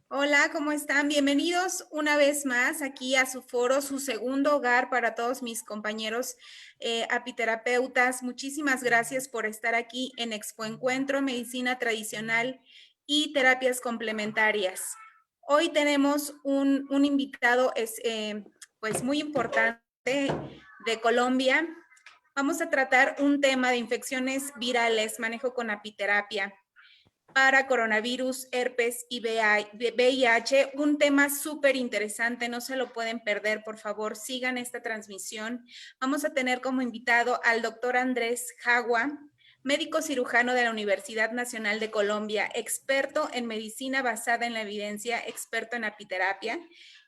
Hola, ¿cómo están? Bienvenidos una vez más aquí a su foro, su segundo hogar para todos mis compañeros apiterapeutas. Muchísimas gracias por estar aquí en Expo Encuentro, Medicina Tradicional y Terapias Complementarias. Hoy tenemos un invitado pues muy importante de Colombia. Vamos a tratar un tema de infecciones virales, manejo con apiterapia para coronavirus, herpes y VIH, un tema súper interesante, no se lo pueden perder, por favor, sigan esta transmisión. Vamos a tener como invitado al doctor Andrés Jagua, médico cirujano de la Universidad Nacional de Colombia, experto en medicina basada en la evidencia, experto en apiterapia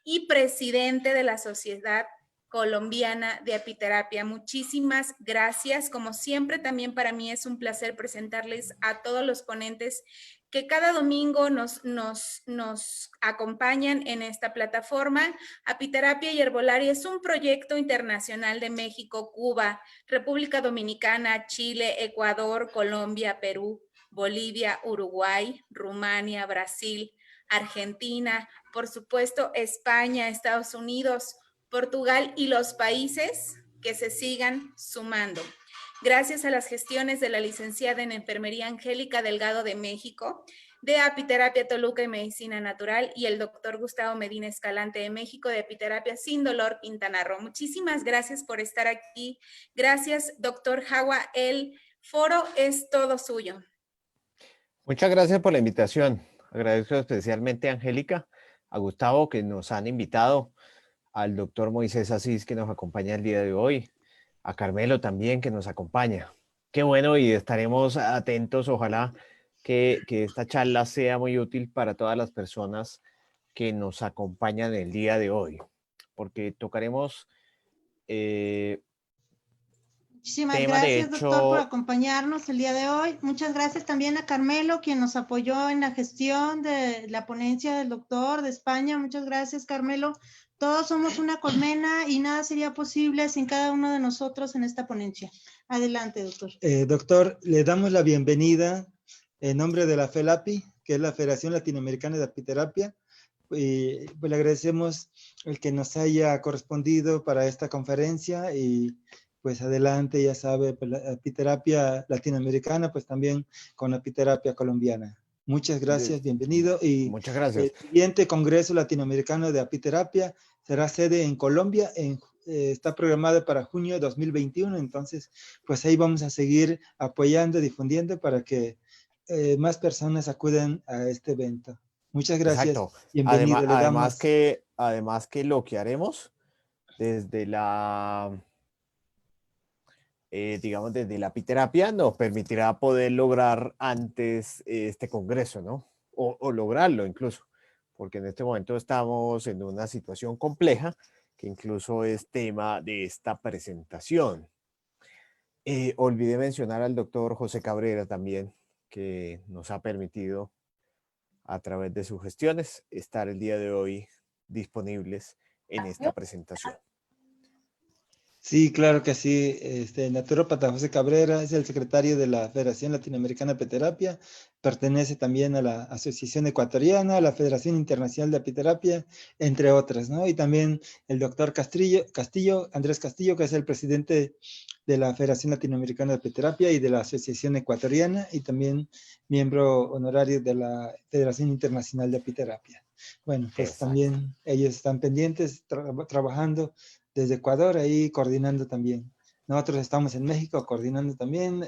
y presidente de la Sociedad Colombiana de Apiterapia. Muchísimas gracias. Como siempre, también para mí es un placer presentarles a todos los ponentes que cada domingo nos acompañan en esta plataforma. Apiterapia y Herbolaria es un proyecto internacional de México, Cuba, República Dominicana, Chile, Ecuador, Colombia, Perú, Bolivia, Uruguay, Rumania, Brasil, Argentina, por supuesto, España, Estados Unidos, Portugal y los países que se sigan sumando. Gracias a las gestiones de la licenciada en Enfermería Angélica Delgado de México, de Apiterapia Toluca y Medicina Natural, y el doctor Gustavo Medina Escalante de México, de Apiterapia Sin Dolor, Quintana Roo. Muchísimas gracias por estar aquí. Gracias, doctor Jagua. El foro es todo suyo. Muchas gracias por la invitación. Agradezco especialmente a Angélica, a Gustavo, que nos han invitado, al doctor Moisés Asís, que nos acompaña el día de hoy, a Carmelo también, que nos acompaña. Qué bueno, y estaremos atentos. Ojalá que esta charla sea muy útil para todas las personas que nos acompañan el día de hoy, porque tocaremos Muchísimas tema, de gracias, doctor, por hecho, acompañarnos el día de hoy. Muchas gracias también a Carmelo, quien nos apoyó en la gestión de la ponencia del doctor de España. Muchas gracias, Carmelo. Todos somos una colmena y nada sería posible sin cada uno de nosotros en esta ponencia. Adelante, doctor. Doctor, le damos la bienvenida en nombre de la FELAPI, que es la Federación Latinoamericana de Apiterapia. Pues le agradecemos el que nos haya correspondido para esta conferencia y pues adelante, ya sabe, pues, la apiterapia latinoamericana, pues también con la apiterapia colombiana. Muchas gracias, bienvenido. Y muchas gracias. el siguiente Congreso Latinoamericano de Apiterapia será sede en Colombia, está programado para junio de 2021, entonces pues ahí vamos a seguir apoyando, difundiendo para que más personas acudan a este evento. Muchas gracias. Exacto. Bienvenido. Le damos. Además que lo que haremos desde la, digamos, desde la apiterapia nos permitirá poder lograr antes este congreso, ¿no? O lograrlo incluso, porque en este momento estamos en una situación compleja que incluso es tema de esta presentación. Olvidé mencionar al doctor José Cabrera también, que nos ha permitido a través de sus gestiones estar el día de hoy disponibles en esta presentación. Sí, claro que sí. Naturópata José Cabrera es el secretario de la Federación Latinoamericana de Apiterapia, pertenece también a la Asociación Ecuatoriana, a la Federación Internacional de Apiterapia, entre otras, ¿no? Y también el doctor Andrés Castillo, que es el presidente de la Federación Latinoamericana de Apiterapia y de la Asociación Ecuatoriana, y también miembro honorario de la Federación Internacional de Apiterapia. Bueno, pues Exacto. también ellos están pendientes, trabajando desde Ecuador, ahí coordinando también. Nosotros estamos en México coordinando también.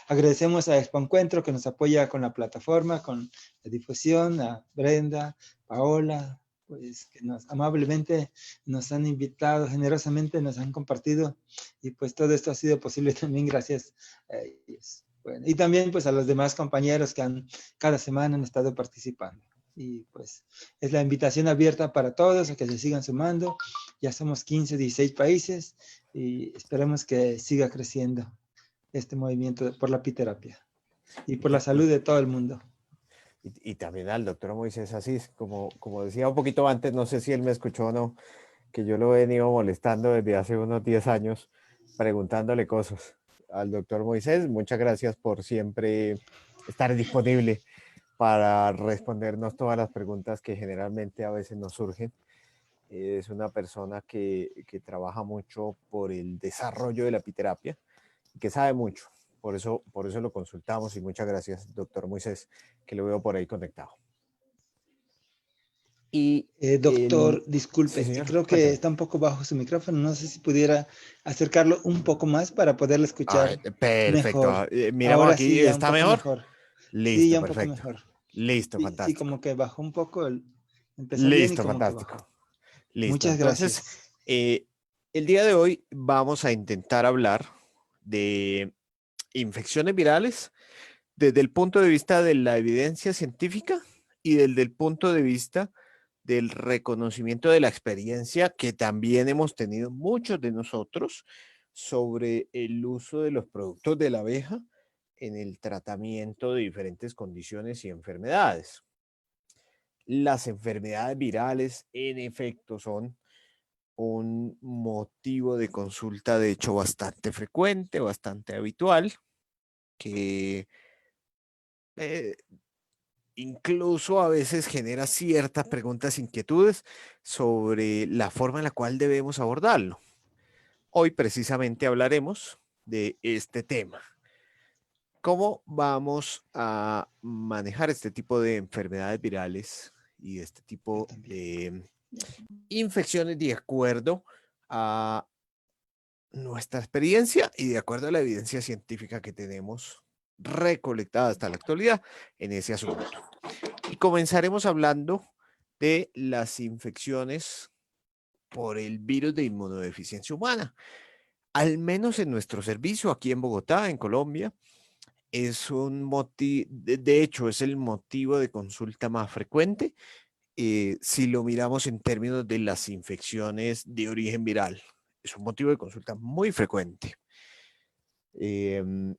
Agradecemos a Expo Encuentro que nos apoya con la plataforma, con la difusión, a Brenda, Paola, pues que amablemente nos han invitado, generosamente nos han compartido, y pues todo esto ha sido posible también gracias a ellos. Bueno, y también pues a los demás compañeros que cada semana han estado participando. Y pues es la invitación abierta para todos a que se sigan sumando. Ya somos 15, 16 países y esperemos que siga creciendo este movimiento por la apiterapia y por la salud de todo el mundo. Y también al doctor Moisés Asís, como decía un poquito antes, no sé si él me escuchó o no, que yo lo he venido molestando desde hace unos 10 años, preguntándole cosas. Al doctor Moisés, muchas gracias por siempre estar disponible para respondernos todas las preguntas que generalmente a veces nos surgen. Es una persona que trabaja mucho por el desarrollo de la apiterapia y que sabe mucho. Por eso lo consultamos y muchas gracias, doctor Moisés, que lo veo por ahí conectado. Y doctor, sí, disculpe, señor, creo que cuénteme. está un poco bajo su micrófono. No sé si pudiera acercarlo un poco más para poderle escuchar Perfecto. mejor. Miramos Ahora aquí, sí, ya un ¿está poco mejor? mejor. Sí, Listo, ya un poco perfecto. mejor. Listo, Sí, sí, fantástico. como que bajó un poco, empezó bien y Listo, como que fantástico. bajó. Listo. Muchas Entonces, gracias. el día de hoy vamos a intentar hablar de infecciones virales desde el punto de vista de la evidencia científica y desde el punto de vista del reconocimiento de la experiencia que también hemos tenido muchos de nosotros sobre el uso de los productos de la abeja en el tratamiento de diferentes condiciones y enfermedades. Las enfermedades virales, en efecto, son un motivo de consulta, de hecho, bastante frecuente, bastante habitual, que incluso a veces genera ciertas preguntas, inquietudes sobre la forma en la cual debemos abordarlo. Hoy precisamente hablaremos de este tema. ¿Cómo vamos a manejar este tipo de enfermedades virales y este tipo de infecciones de acuerdo a nuestra experiencia y de acuerdo a la evidencia científica que tenemos recolectada hasta la actualidad en ese asunto? Y comenzaremos hablando de las infecciones por el virus de inmunodeficiencia humana. Al menos en nuestro servicio aquí en Bogotá, en Colombia, es un motivo, de hecho, es el motivo de consulta más frecuente si lo miramos en términos de las infecciones de origen viral. Es un motivo de consulta muy frecuente. De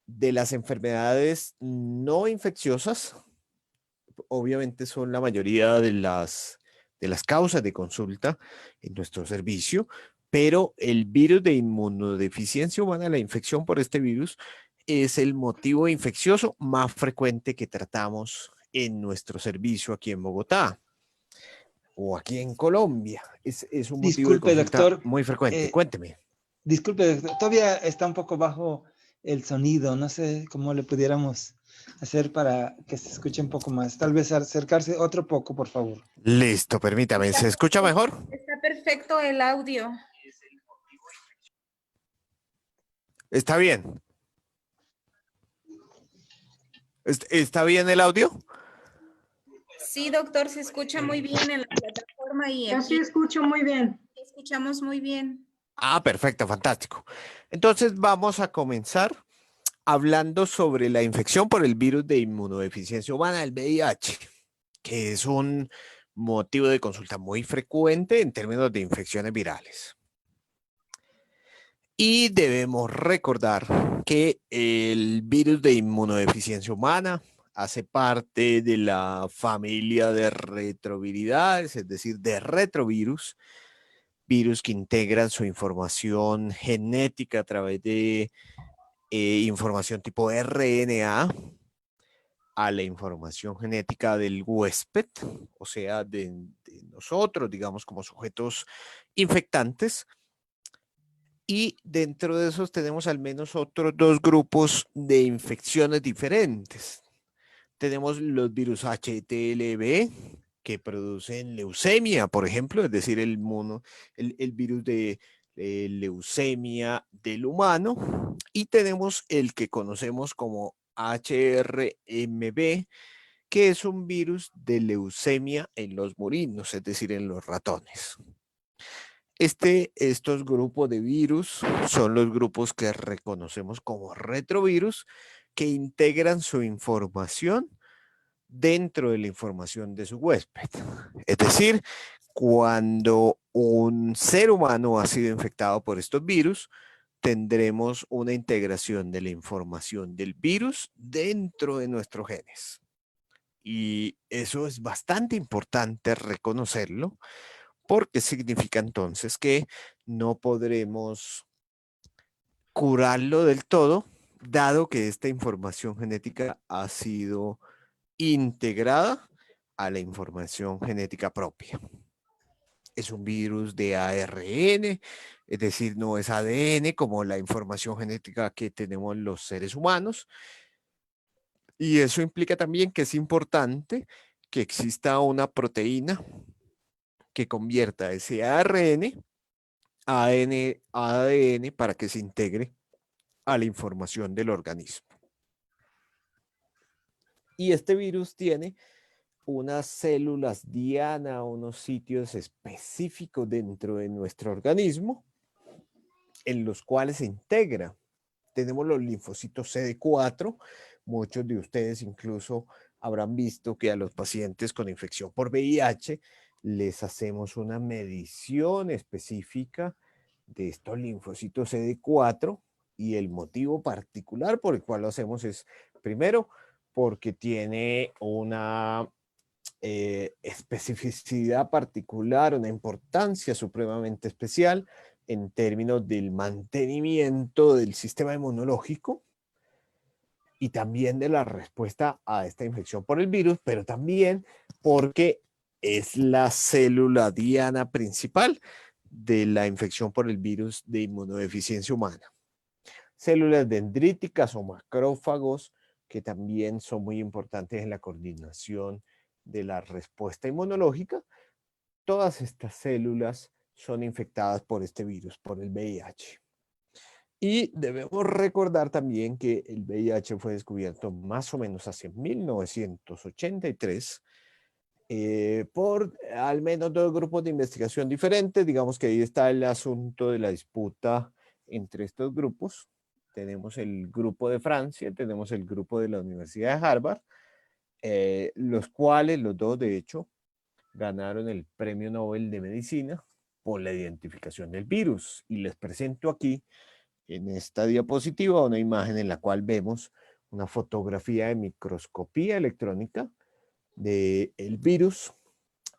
las enfermedades no infecciosas, obviamente son la mayoría de las causas de consulta en nuestro servicio, pero el virus de inmunodeficiencia humana, la infección por este virus, es el motivo infeccioso más frecuente que tratamos en nuestro servicio aquí en Bogotá o aquí en Colombia. Es un motivo de Disculpe, consulta doctor. muy frecuente. Cuénteme. Disculpe, doctor, todavía está un poco bajo el sonido. No sé cómo le pudiéramos hacer para que se escuche un poco más. Tal vez acercarse otro poco, por favor. Listo, permítame. ¿Se escucha mejor? Está perfecto el audio. ¿Está bien? ¿Está bien el audio? Sí, doctor, se escucha muy bien en la plataforma y Yo sí aquí escucho muy bien. escuchamos muy bien. Ah, perfecto, fantástico. Entonces vamos a comenzar hablando sobre la infección por el virus de inmunodeficiencia humana, el VIH, que es un motivo de consulta muy frecuente en términos de infecciones virales. Y debemos recordar que el virus de inmunodeficiencia humana hace parte de la familia de retroviridades, es decir, de retrovirus, virus que integran su información genética a través de información tipo RNA a la información genética del huésped, o sea, de nosotros, digamos, como sujetos infectantes. Y dentro de esos tenemos al menos otros dos grupos de infecciones diferentes. Tenemos los virus HTLV, que producen leucemia, por ejemplo, es decir, el virus de leucemia del humano. Y tenemos el que conocemos como HRMB, que es un virus de leucemia en los murinos, es decir, en los ratones. Estos grupos de virus son los grupos que reconocemos como retrovirus, que integran su información dentro de la información de su huésped. Es decir, cuando un ser humano ha sido infectado por estos virus, tendremos una integración de la información del virus dentro de nuestros genes. Y eso es bastante importante reconocerlo, porque significa entonces que no podremos curarlo del todo, dado que esta información genética ha sido integrada a la información genética propia. Es un virus de ARN, es decir, no es ADN como la información genética que tenemos los seres humanos. Y eso implica también que es importante que exista una proteína que convierta ese ARN a ADN para que se integre a la información del organismo. Y este virus tiene unas células diana, unos sitios específicos dentro de nuestro organismo en los cuales se integra. Tenemos los linfocitos CD4. Muchos de ustedes incluso habrán visto que a los pacientes con infección por VIH les hacemos una medición específica de estos linfocitos CD4 y el motivo particular por el cual lo hacemos es, primero, porque tiene una especificidad particular, una importancia supremamente especial en términos del mantenimiento del sistema inmunológico y también de la respuesta a esta infección por el virus, pero también porque es la célula diana principal de la infección por el virus de inmunodeficiencia humana. Células dendríticas o macrófagos que también son muy importantes en la coordinación de la respuesta inmunológica. Todas estas células son infectadas por este virus, por el VIH. Y debemos recordar también que el VIH fue descubierto más o menos hacia 1983 por al menos 2 grupos de investigación diferentes. Digamos que ahí está el asunto de la disputa entre estos grupos. Tenemos el grupo de Francia, tenemos el grupo de la Universidad de Harvard, los cuales, los dos de hecho, ganaron el Premio Nobel de Medicina por la identificación del virus. Y les presento aquí, en esta diapositiva, una imagen en la cual vemos una fotografía de microscopía electrónica del virus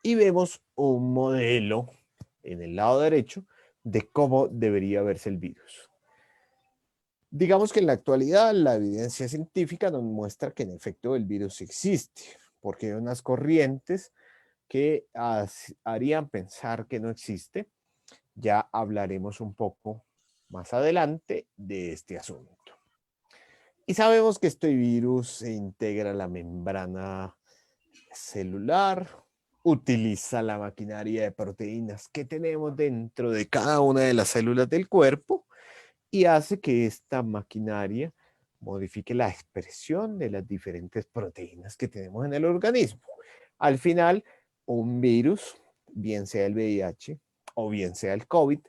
y vemos un modelo en el lado derecho de cómo debería verse el virus. Digamos que en la actualidad la evidencia científica nos muestra que en efecto el virus existe, porque hay unas corrientes que harían pensar que no existe. Ya hablaremos un poco más adelante de este asunto. Y sabemos que este virus se integra a la membrana celular, utiliza la maquinaria de proteínas que tenemos dentro de cada una de las células del cuerpo y hace que esta maquinaria modifique la expresión de las diferentes proteínas que tenemos en el organismo. Al final, un virus, bien sea el VIH o bien sea el COVID,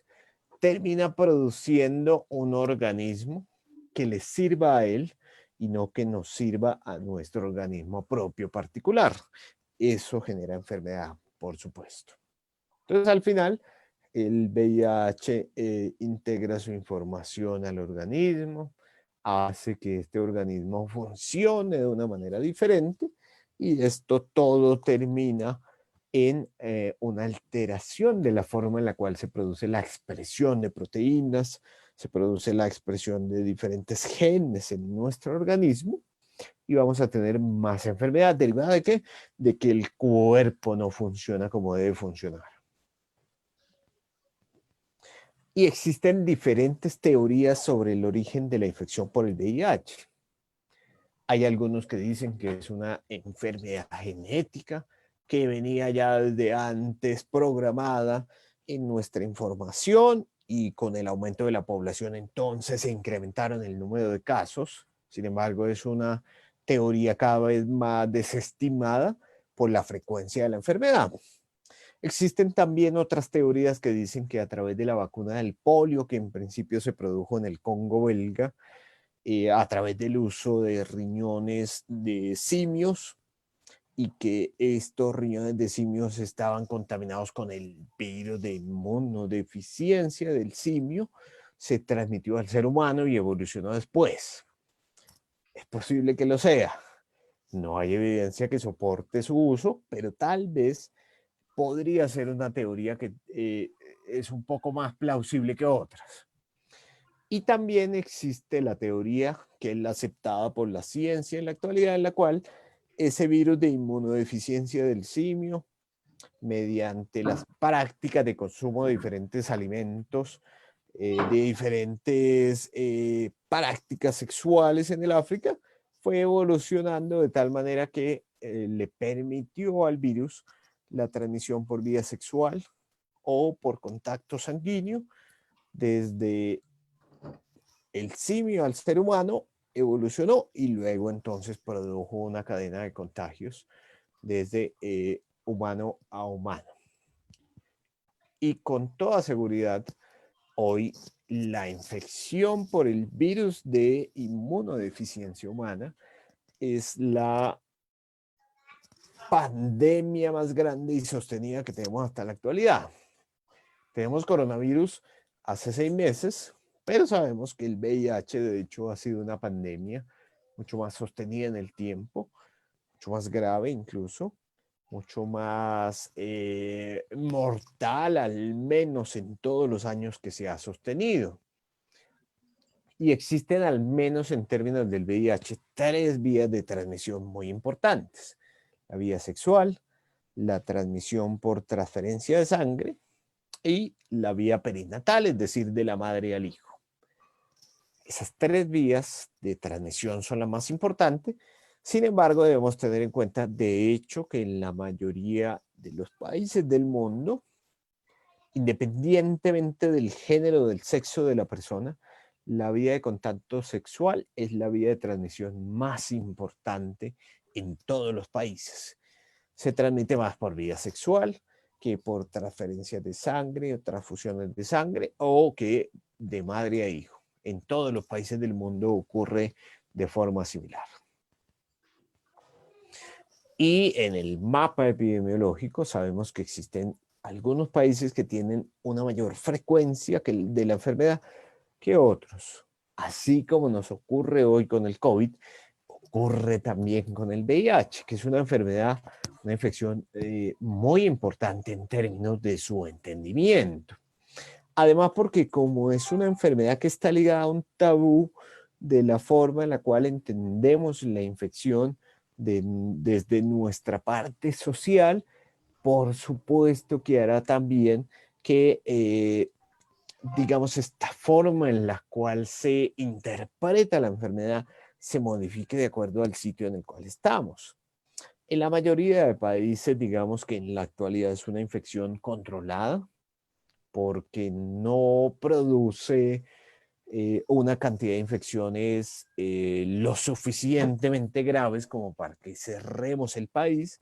termina produciendo un organismo que le sirva a él y no que nos sirva a nuestro organismo propio particular. Eso genera enfermedad, por supuesto. Entonces, al final, el VIH integra su información al organismo, hace que este organismo funcione de una manera diferente y esto todo termina en una alteración de la forma en la cual se produce la expresión de proteínas, se produce la expresión de diferentes genes en nuestro organismo y vamos a tener más enfermedad. ¿Derivada de qué? De que el cuerpo no funciona como debe funcionar. Y existen diferentes teorías sobre el origen de la infección por el VIH. Hay algunos que dicen que es una enfermedad genética que venía ya desde antes programada en nuestra información y con el aumento de la población entonces se incrementaron el número de casos. Sin embargo, es una teoría cada vez más desestimada por la frecuencia de la enfermedad. Existen también otras teorías que dicen que a través de la vacuna del polio, que en principio se produjo en el Congo belga, a través del uso de riñones de simios, y que estos riñones de simios estaban contaminados con el virus de inmunodeficiencia del simio, se transmitió al ser humano y evolucionó después. Es posible que lo sea. No hay evidencia que soporte su uso, pero tal vez podría ser una teoría que es un poco más plausible que otras. Y también existe la teoría que es la aceptada por la ciencia en la actualidad, en la cual ese virus de inmunodeficiencia del simio, mediante las prácticas de consumo de diferentes alimentos, de diferentes prácticas sexuales en el África, fue evolucionando de tal manera que le permitió al virus la transmisión por vía sexual o por contacto sanguíneo desde el simio al ser humano, evolucionó y luego entonces produjo una cadena de contagios desde humano a humano. Y con toda seguridad, hoy la infección por el virus de inmunodeficiencia humana es la pandemia más grande y sostenida que tenemos hasta la actualidad. Tenemos coronavirus hace 6 meses, pero sabemos que el VIH de hecho ha sido una pandemia mucho más sostenida en el tiempo, mucho más grave incluso, mucho más mortal, al menos en todos los años que se ha sostenido. Y existen, al menos en términos del VIH, 3 vías de transmisión muy importantes. La vía sexual, la transmisión por transferencia de sangre y la vía perinatal, es decir, de la madre al hijo. Esas 3 vías de transmisión son las más importantes. Sin embargo, debemos tener en cuenta, de hecho, que en la mayoría de los países del mundo, independientemente del género o del sexo de la persona, la vía de contacto sexual es la vía de transmisión más importante en todos los países. Se transmite más por vía sexual que por transferencias de sangre o transfusiones de sangre o que de madre a hijo. En todos los países del mundo ocurre de forma similar. Y en el mapa epidemiológico sabemos que existen algunos países que tienen una mayor frecuencia de la enfermedad que otros. Así como nos ocurre hoy con el COVID, ocurre también con el VIH, que es una enfermedad, una infección muy importante en términos de su entendimiento. Además, porque como es una enfermedad que está ligada a un tabú de la forma en la cual entendemos la infección desde nuestra parte social, por supuesto que hará también que, digamos, esta forma en la cual se interpreta la enfermedad se modifique de acuerdo al sitio en el cual estamos. En la mayoría de países, digamos que en la actualidad es una infección controlada, porque no produce una cantidad de infecciones lo suficientemente graves como para que cerremos el país.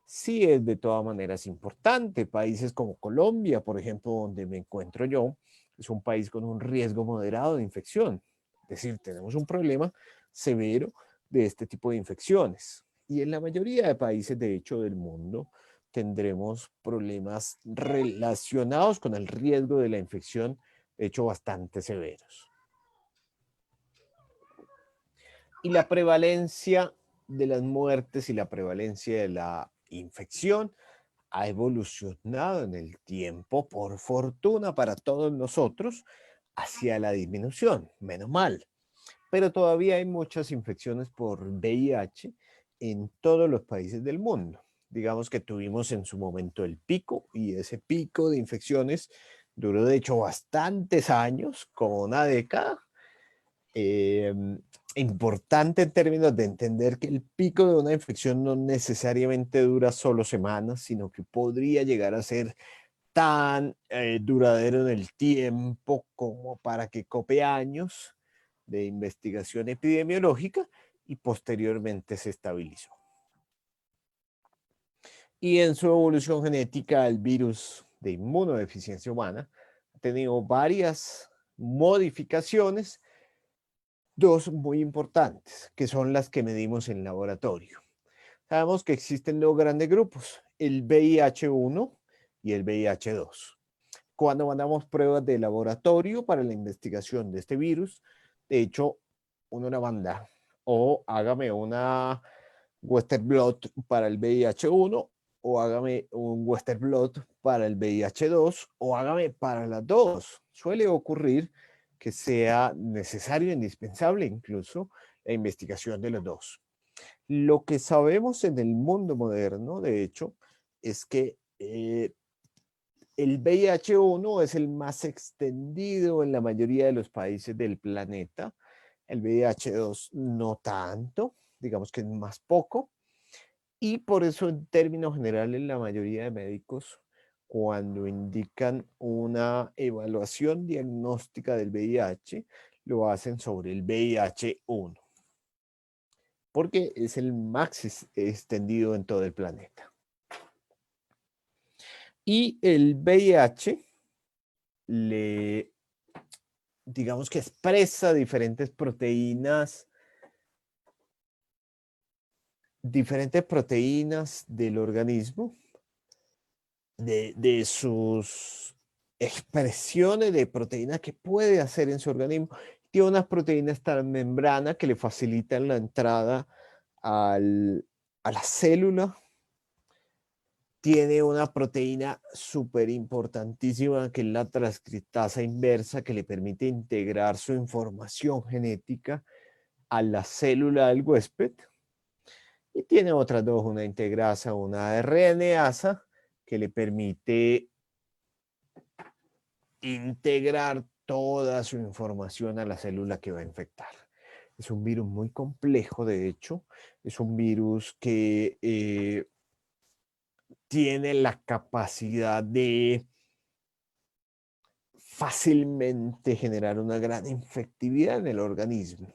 Sí es de todas maneras importante. Países como Colombia, por ejemplo, donde me encuentro yo, es un país con un riesgo moderado de infección. Es decir, tenemos un problema severo de este tipo de infecciones. Y en la mayoría de países, de hecho, del mundo, tendremos problemas relacionados con el riesgo de la infección, de hecho, bastante severos. Y la prevalencia de las muertes y la prevalencia de la infección ha evolucionado en el tiempo, por fortuna para todos nosotros, hacia la disminución, menos mal. Pero todavía hay muchas infecciones por VIH en todos los países del mundo. Digamos que tuvimos en su momento el pico, y ese pico de infecciones duró de hecho bastantes años, como una década. Importante en términos de entender que el pico de una infección no necesariamente dura solo semanas, sino que podría llegar a ser tan duradero en el tiempo como para que cope años de investigación epidemiológica y posteriormente se estabilizó. Y en su evolución genética, el virus de inmunodeficiencia humana ha tenido varias modificaciones, 2 muy importantes, que son las que medimos en laboratorio. Sabemos que existen 2 grandes grupos, el VIH-1 y el VIH-2. Cuando mandamos pruebas de laboratorio para la investigación de este virus, de hecho, uno la manda o hágame una Western blot para el VIH-1 o hágame un Western blot para el VIH-2 o hágame para las 2. Suele ocurrir que sea necesario, indispensable incluso, la investigación de los 2. Lo que sabemos en el mundo moderno, de hecho, es que el VIH-1 es el más extendido en la mayoría de los países del planeta. El VIH-2 no tanto, digamos que es más poco. Y por eso, en términos generales, la mayoría de médicos, cuando indican una evaluación diagnóstica del VIH, lo hacen sobre el VIH-1, porque es el más extendido en todo el planeta. Y el VIH digamos que expresa diferentes proteínas del organismo, de sus expresiones de proteínas que puede hacer en su organismo. Tiene unas proteínas transmembrana que le facilitan la entrada a la célula. Tiene una proteína súper importantísima que es la transcriptasa inversa, que le permite integrar su información genética a la célula del huésped. Y tiene otras dos, una integrasa, una RNasa, que le permite integrar toda su información a la célula que va a infectar. Es un virus muy complejo, de hecho. Es un virus que tiene la capacidad de fácilmente generar una gran infectividad en el organismo.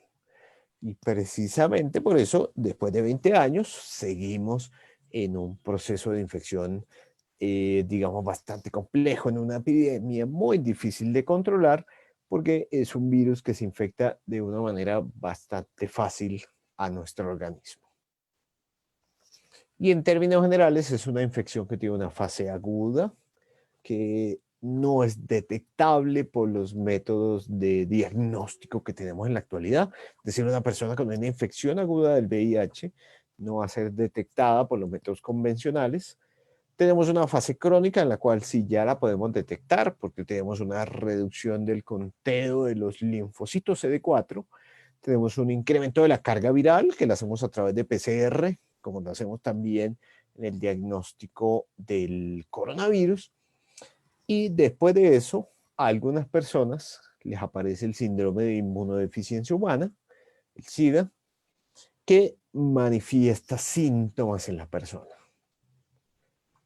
Y precisamente por eso, después de 20 años, seguimos en un proceso de infección, digamos, bastante complejo, en una epidemia muy difícil de controlar, porque es un virus que se infecta de una manera bastante fácil a nuestro organismo. Y en términos generales es una infección que tiene una fase aguda, que no es detectable por los métodos de diagnóstico que tenemos en la actualidad. Es decir, una persona con una infección aguda del VIH no va a ser detectada por los métodos convencionales. Tenemos una fase crónica en la cual sí ya la podemos detectar porque tenemos una reducción del conteo de los linfocitos CD4. Tenemos un incremento de la carga viral que la hacemos a través de PCR, como lo hacemos también en el diagnóstico del coronavirus. Y después de eso, a algunas personas les aparece el síndrome de inmunodeficiencia humana, el SIDA, que manifiesta síntomas en la persona.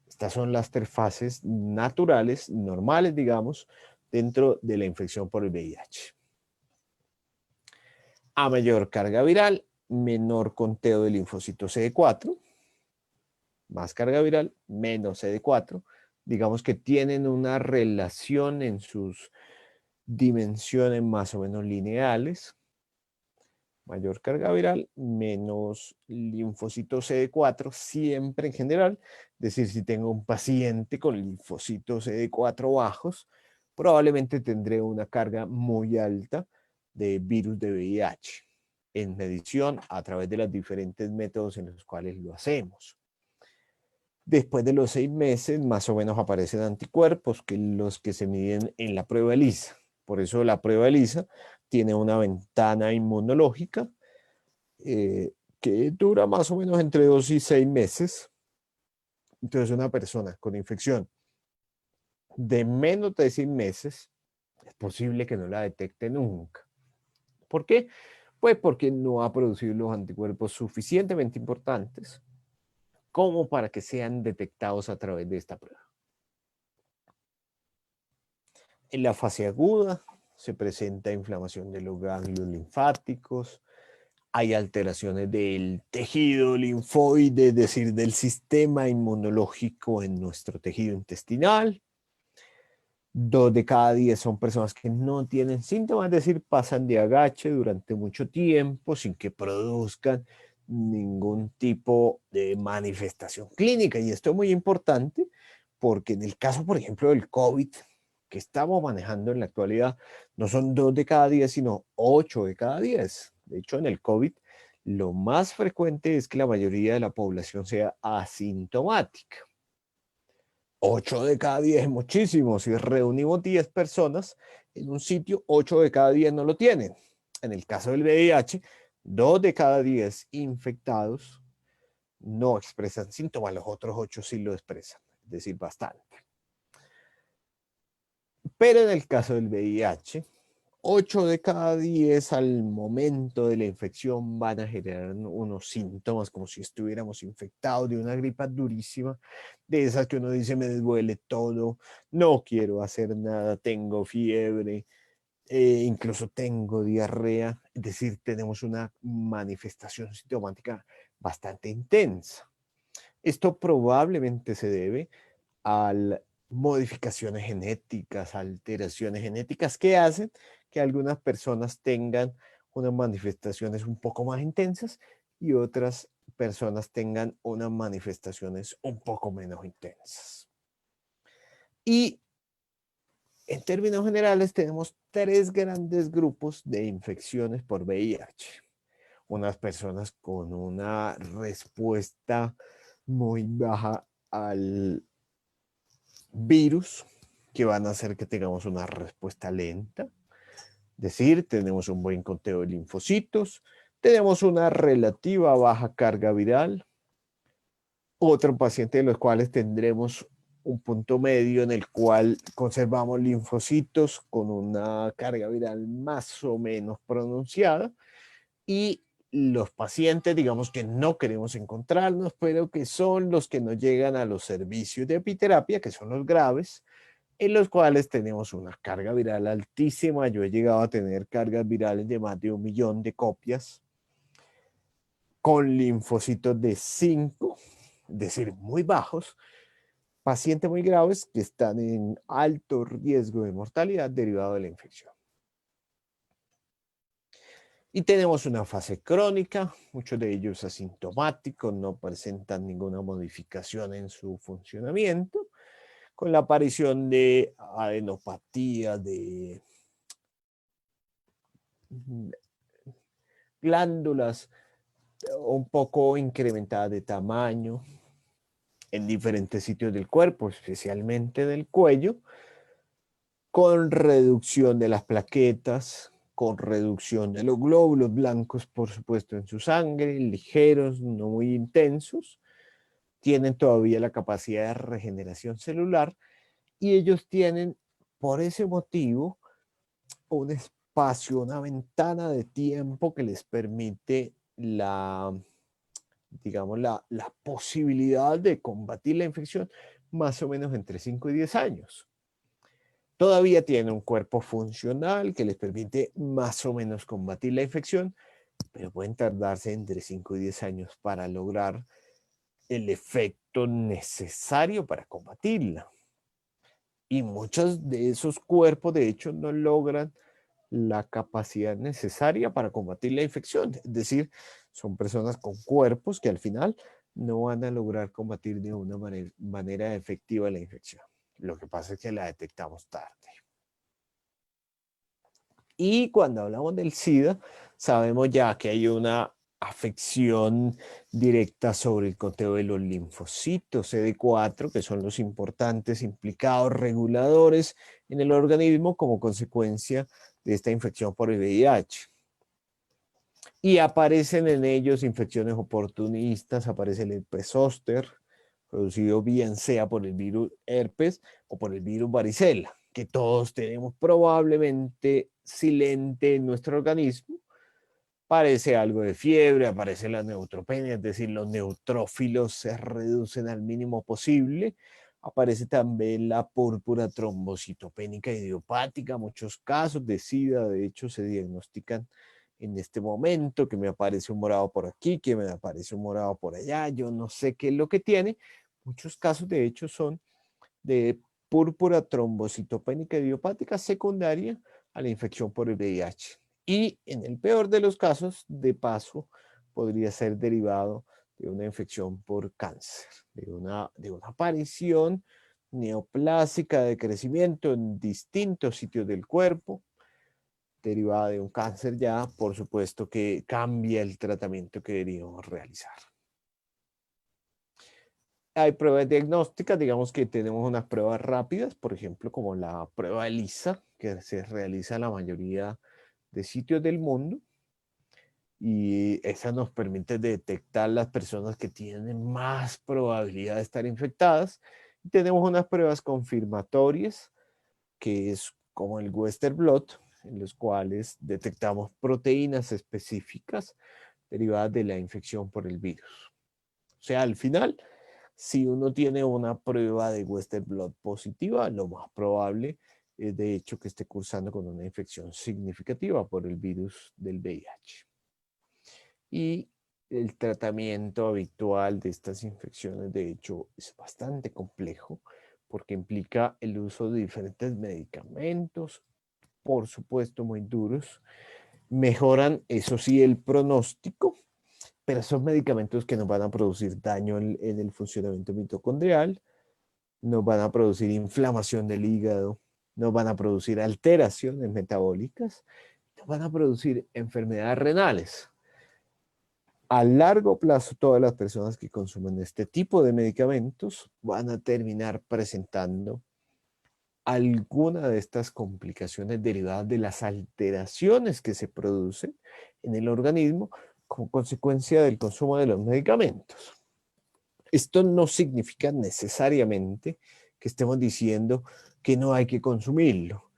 Estas son las tres fases naturales, normales, digamos, dentro de la infección por el VIH. A mayor carga viral, menor conteo de linfocitos CD4, más carga viral, menos CD4. Digamos que tienen una relación en sus dimensiones más o menos lineales. Mayor carga viral, menos linfocitos CD4, siempre en general. Es decir, si tengo un paciente con linfocitos CD4 bajos, probablemente tendré una carga muy alta de virus de VIH en medición a través de los diferentes métodos en los cuales lo hacemos. Después de los 6 meses, más o menos aparecen anticuerpos, que los que se miden en la prueba ELISA. Por eso la prueba ELISA tiene una ventana inmunológica que dura más o menos entre 2 y 6 meses. Entonces, una persona con infección de menos de 6 meses, es posible que no la detecte nunca. ¿Por qué? Pues porque no ha producido los anticuerpos suficientemente importantes como para que sean detectados a través de esta prueba. En la fase aguda se presenta inflamación de los ganglios linfáticos, hay alteraciones del tejido linfoide, es decir, del sistema inmunológico en nuestro tejido intestinal. 2 de cada 10 son personas que no tienen síntomas, es decir, pasan de agache durante mucho tiempo sin que produzcan ningún tipo de manifestación clínica. Y esto es muy importante porque en el caso, por ejemplo, del COVID, que estamos manejando en la actualidad, no son 2 de cada 10, sino 8 de cada 10. De hecho, en el COVID, lo más frecuente es que la mayoría de la población sea asintomática. 8 de cada 10 es muchísimo. Si reunimos 10 personas en un sitio, 8 de cada 10 no lo tienen. En el caso del VIH, 2 de cada 10 infectados no expresan síntomas, los otros 8 sí lo expresan, es decir, bastante. Pero en el caso del VIH, 8 de cada 10 al momento de la infección van a generar unos síntomas como si estuviéramos infectados de una gripa durísima, de esas que uno dice me duele todo, no quiero hacer nada, tengo fiebre, incluso tengo diarrea, es decir, tenemos una manifestación sintomática bastante intensa. Esto probablemente se debe a modificaciones genéticas, alteraciones genéticas que hacen que algunas personas tengan unas manifestaciones un poco más intensas y otras personas tengan unas manifestaciones un poco menos intensas. Y en términos generales tenemos 3 grandes grupos de infecciones por VIH. Unas personas con una respuesta muy baja al virus, que van a hacer que tengamos una respuesta lenta. Es decir, tenemos un buen conteo de linfocitos, tenemos una relativa baja carga viral. Otro paciente de los cuales tendremos un punto medio en el cual conservamos linfocitos con una carga viral más o menos pronunciada, y los pacientes, digamos, que no queremos encontrarnos, pero que son los que nos llegan a los servicios de epiterapia, que son los graves, en los cuales tenemos una carga viral altísima. Yo he llegado a tener cargas virales de más de 1 millón de copias, con linfocitos de 5, es decir, muy bajos, pacientes muy graves que están en alto riesgo de mortalidad derivado de la infección. Y tenemos una fase crónica, muchos de ellos asintomáticos, no presentan ninguna modificación en su funcionamiento, con la aparición de adenopatía, de glándulas un poco incrementadas de tamaño en diferentes sitios del cuerpo, especialmente del cuello, con reducción de las plaquetas, con reducción de los glóbulos blancos, por supuesto, en su sangre, ligeros, no muy intensos. Tienen todavía la capacidad de regeneración celular y ellos tienen, por ese motivo, un espacio, una ventana de tiempo que les permite digamos, la posibilidad de combatir la infección más o menos entre 5 y 10 años. Todavía tienen un cuerpo funcional que les permite más o menos combatir la infección, pero pueden tardarse entre 5 y 10 años para lograr el efecto necesario para combatirla. Y muchos de esos cuerpos, de hecho, no logran la capacidad necesaria para combatir la infección. Es decir, son personas con cuerpos que al final no van a lograr combatir de una manera efectiva la infección. Lo que pasa es que la detectamos tarde. Y cuando hablamos del SIDA, sabemos ya que hay una afección directa sobre el conteo de los linfocitos CD4, que son los importantes implicados reguladores en el organismo como consecuencia de esta infección por el VIH. Y aparecen en ellos infecciones oportunistas, aparece el herpes zóster, producido bien sea por el virus herpes o por el virus varicela, que todos tenemos probablemente silente en nuestro organismo. Aparece algo de fiebre, aparece la neutropenia, es decir, los neutrófilos se reducen al mínimo posible. Aparece también la púrpura trombocitopénica idiopática. Muchos casos de SIDA, de hecho, se diagnostican en este momento, que me aparece un morado por aquí, que me aparece un morado por allá, yo no sé qué es lo que tiene. Muchos casos, de hecho, son de púrpura trombocitopénica idiopática secundaria a la infección por el VIH. Y en el peor de los casos, de paso, podría ser derivado de una infección por cáncer, de una aparición neoplásica de crecimiento en distintos sitios del cuerpo, derivada de un cáncer ya, por supuesto que cambia el tratamiento que deberíamos realizar. Hay pruebas diagnósticas, digamos que tenemos unas pruebas rápidas, por ejemplo, como la prueba ELISA, que se realiza en la mayoría de sitios del mundo. y esa nos permite detectar las personas que tienen más probabilidad de estar infectadas. Y tenemos unas pruebas confirmatorias, que es como el Western blot, en los cuales detectamos proteínas específicas derivadas de la infección por el virus. O sea, al final, si uno tiene una prueba de Western blot positiva, lo más probable es de hecho que esté cursando con una infección significativa por el virus del VIH. Y el tratamiento habitual de estas infecciones, de hecho, es bastante complejo porque implica el uso de diferentes medicamentos, por supuesto muy duros. Mejoran, eso sí, el pronóstico, pero son medicamentos que nos van a producir daño en el funcionamiento mitocondrial, nos van a producir inflamación del hígado, nos van a producir alteraciones metabólicas, nos van a producir enfermedades renales. A largo plazo, todas las personas que consumen este tipo de medicamentos van a terminar presentando alguna de estas complicaciones derivadas de las alteraciones que se producen en el organismo como consecuencia del consumo de los medicamentos. Esto no significa necesariamente que estemos diciendo que no hay que consumirlo.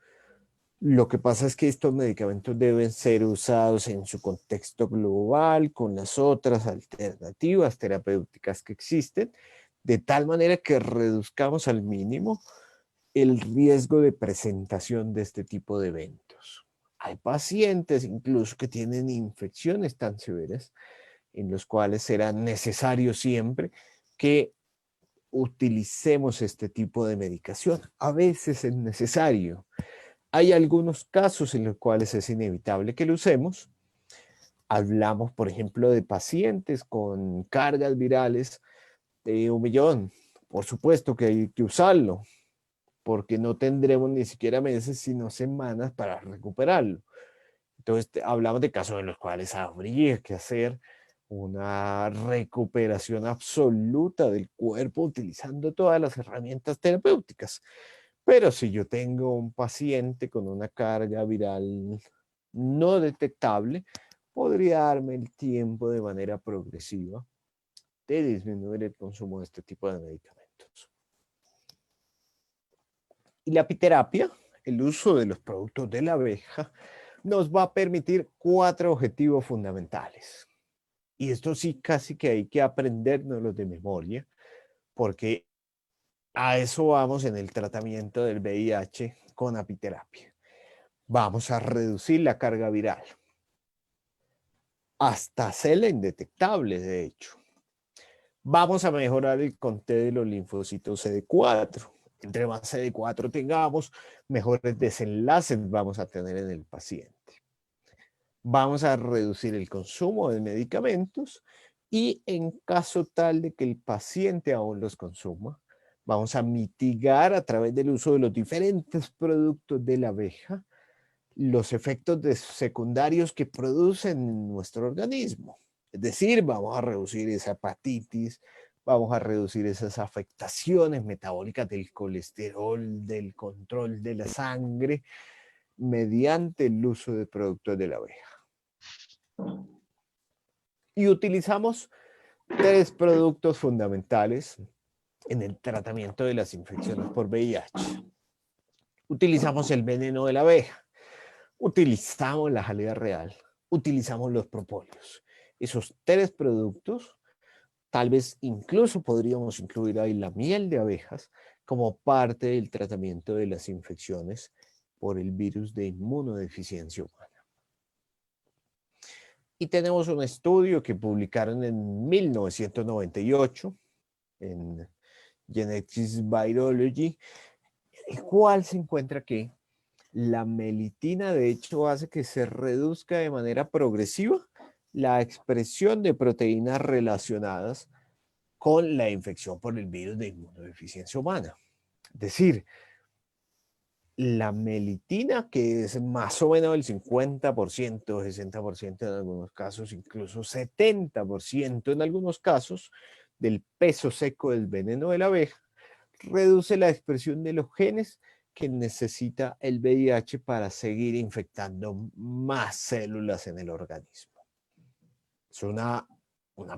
Lo que pasa es que estos medicamentos deben ser usados en su contexto global, con las otras alternativas terapéuticas que existen, de tal manera que reduzcamos al mínimo el riesgo de presentación de este tipo de eventos. Hay pacientes incluso que tienen infecciones tan severas en los cuales será necesario siempre que utilicemos este tipo de medicación. A veces es necesario. Hay algunos casos en los cuales es inevitable que lo usemos. Hablamos, por ejemplo, de pacientes con cargas virales de 1.000.000. Por supuesto que hay que usarlo, porque no tendremos ni siquiera meses, sino semanas para recuperarlo. Entonces, hablamos de casos en los cuales habría que hacer una recuperación absoluta del cuerpo utilizando todas las herramientas terapéuticas. Pero si yo tengo un paciente con una carga viral no detectable, podría darme el tiempo de manera progresiva de disminuir el consumo de este tipo de medicamentos. Y la apiterapia, el uso de los productos de la abeja, nos va a permitir 4 objetivos fundamentales. Y esto sí casi que hay que aprendérnoslos de memoria, porque a eso vamos en el tratamiento del VIH con apiterapia. Vamos a reducir la carga viral hasta hacerla indetectable, de hecho. Vamos a mejorar el conteo de los linfocitos CD4. Entre más CD4 tengamos, mejores desenlaces vamos a tener en el paciente. Vamos a reducir el consumo de medicamentos y en caso tal de que el paciente aún los consuma, vamos a mitigar a través del uso de los diferentes productos de la abeja los efectos secundarios que producen en nuestro organismo. Es decir, vamos a reducir esa hepatitis, vamos a reducir esas afectaciones metabólicas del colesterol, del control de la sangre, mediante el uso de productos de la abeja. Y utilizamos 3 productos fundamentales en el tratamiento de las infecciones por VIH. Utilizamos el veneno de la abeja, utilizamos la jalea real, utilizamos los propóleos. Esos 3 productos, tal vez incluso podríamos incluir ahí la miel de abejas como parte del tratamiento de las infecciones por el virus de inmunodeficiencia humana. Y tenemos un estudio que publicaron en 1998 en Genetics Virology, en el cual se encuentra que la melitina de hecho hace que se reduzca de manera progresiva la expresión de proteínas relacionadas con la infección por el virus de inmunodeficiencia humana. Es decir, la melitina, que es más o menos el 50%, 60% en algunos casos, incluso 70% en algunos casos, del peso seco del veneno de la abeja, reduce la expresión de los genes que necesita el VIH para seguir infectando más células en el organismo. Es una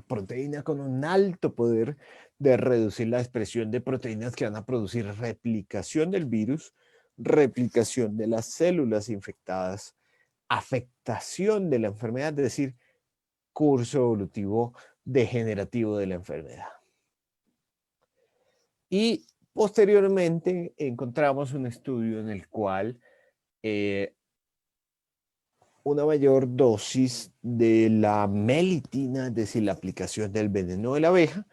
proteína con un alto poder de reducir la expresión de proteínas que van a producir replicación del virus, replicación de las células infectadas, afectación de la enfermedad, es decir, curso evolutivo degenerativo de la enfermedad. Y posteriormente encontramos un estudio en el cual una mayor dosis de la melitina, es decir, la aplicación del veneno de la abeja,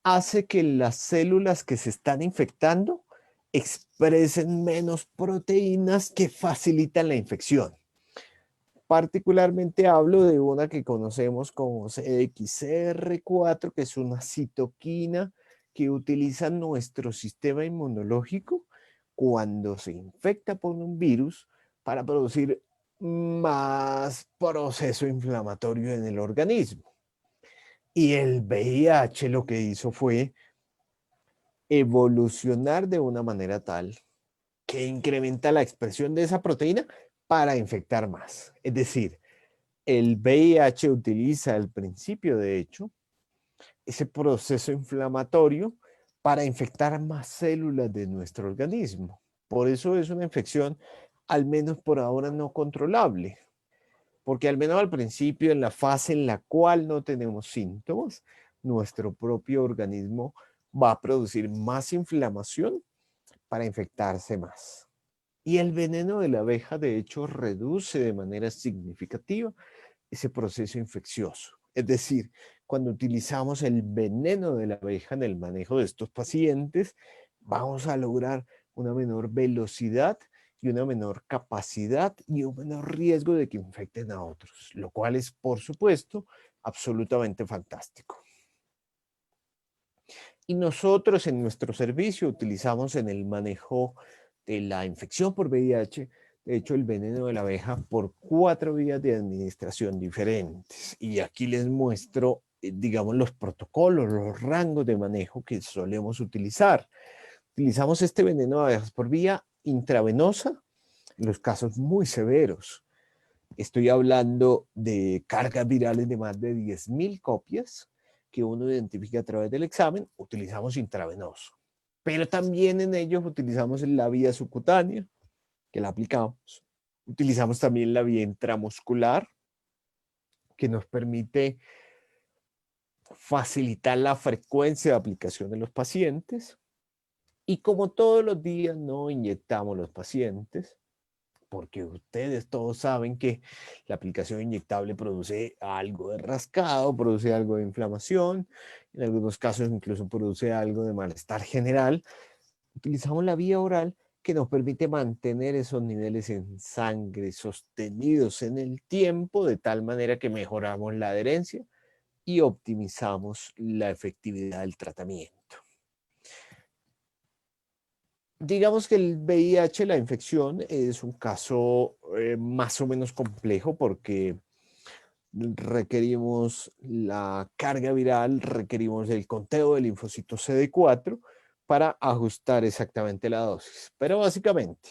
hace que las células que se están infectando expresen menos proteínas que facilitan la infección. Particularmente hablo de una que conocemos como CXCR4, que es una citoquina que utiliza nuestro sistema inmunológico cuando se infecta por un virus para producir más proceso inflamatorio en el organismo. Y el VIH lo que hizo fue evolucionar de una manera tal que incrementa la expresión de esa proteína para infectar más. Es decir, el VIH utiliza al principio, de hecho, ese proceso inflamatorio para infectar más células de nuestro organismo. Por eso es una infección, al menos por ahora, no controlable. Porque al menos al principio, en la fase en la cual no tenemos síntomas, nuestro propio organismo va a producir más inflamación para infectarse más. Y el veneno de la abeja, de hecho, reduce de manera significativa ese proceso infeccioso. Es decir, cuando utilizamos el veneno de la abeja en el manejo de estos pacientes, vamos a lograr una menor velocidad y una menor capacidad y un menor riesgo de que infecten a otros, lo cual es, por supuesto, absolutamente fantástico. Y nosotros en nuestro servicio utilizamos en el manejo de la infección por VIH, de hecho, el veneno de la abeja por 4 vías de administración diferentes. Y aquí les muestro, digamos, los protocolos, los rangos de manejo que solemos utilizar. Utilizamos este veneno de abejas por vía intravenosa en los casos muy severos. Estoy hablando de cargas virales de más de 10.000 copias que uno identifica a través del examen. Utilizamos intravenoso. Pero también en ellos utilizamos la vía subcutánea, que la aplicamos. Utilizamos también la vía intramuscular, que nos permite facilitar la frecuencia de aplicación de los pacientes. Y como todos los días no inyectamos los pacientes, porque ustedes todos saben que la aplicación inyectable produce algo de rascado, produce algo de inflamación, en algunos casos incluso produce algo de malestar general, utilizamos la vía oral, que nos permite mantener esos niveles en sangre sostenidos en el tiempo, de tal manera que mejoramos la adherencia y optimizamos la efectividad del tratamiento. Digamos que el VIH, la infección, es un caso más o menos complejo porque requerimos la carga viral, requerimos el conteo del linfocito CD4 para ajustar exactamente la dosis. Pero básicamente,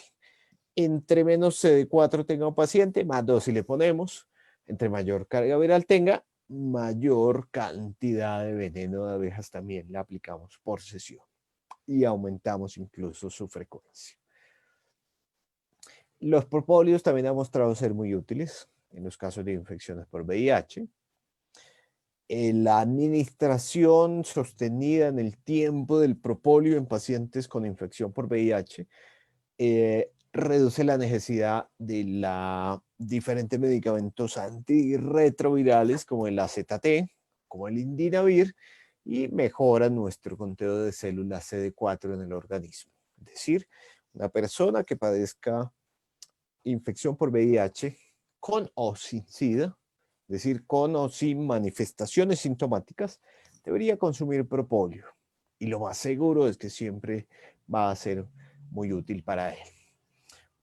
entre menos CD4 tenga un paciente, más dosis le ponemos. Entre mayor carga viral tenga, mayor cantidad de veneno de abejas también le aplicamos por sesión. Y aumentamos incluso su frecuencia. Los propóleos también han mostrado ser muy útiles en los casos de infecciones por VIH. La administración sostenida en el tiempo del propóleo en pacientes con infección por VIH reduce la necesidad de diferentes medicamentos antirretrovirales como el AZT, como el Indinavir, y mejora nuestro conteo de células CD4 en el organismo. Es decir, una persona que padezca infección por VIH con o sin SIDA, es decir, con o sin manifestaciones sintomáticas, debería consumir propóleo. Y lo más seguro es que siempre va a ser muy útil para él.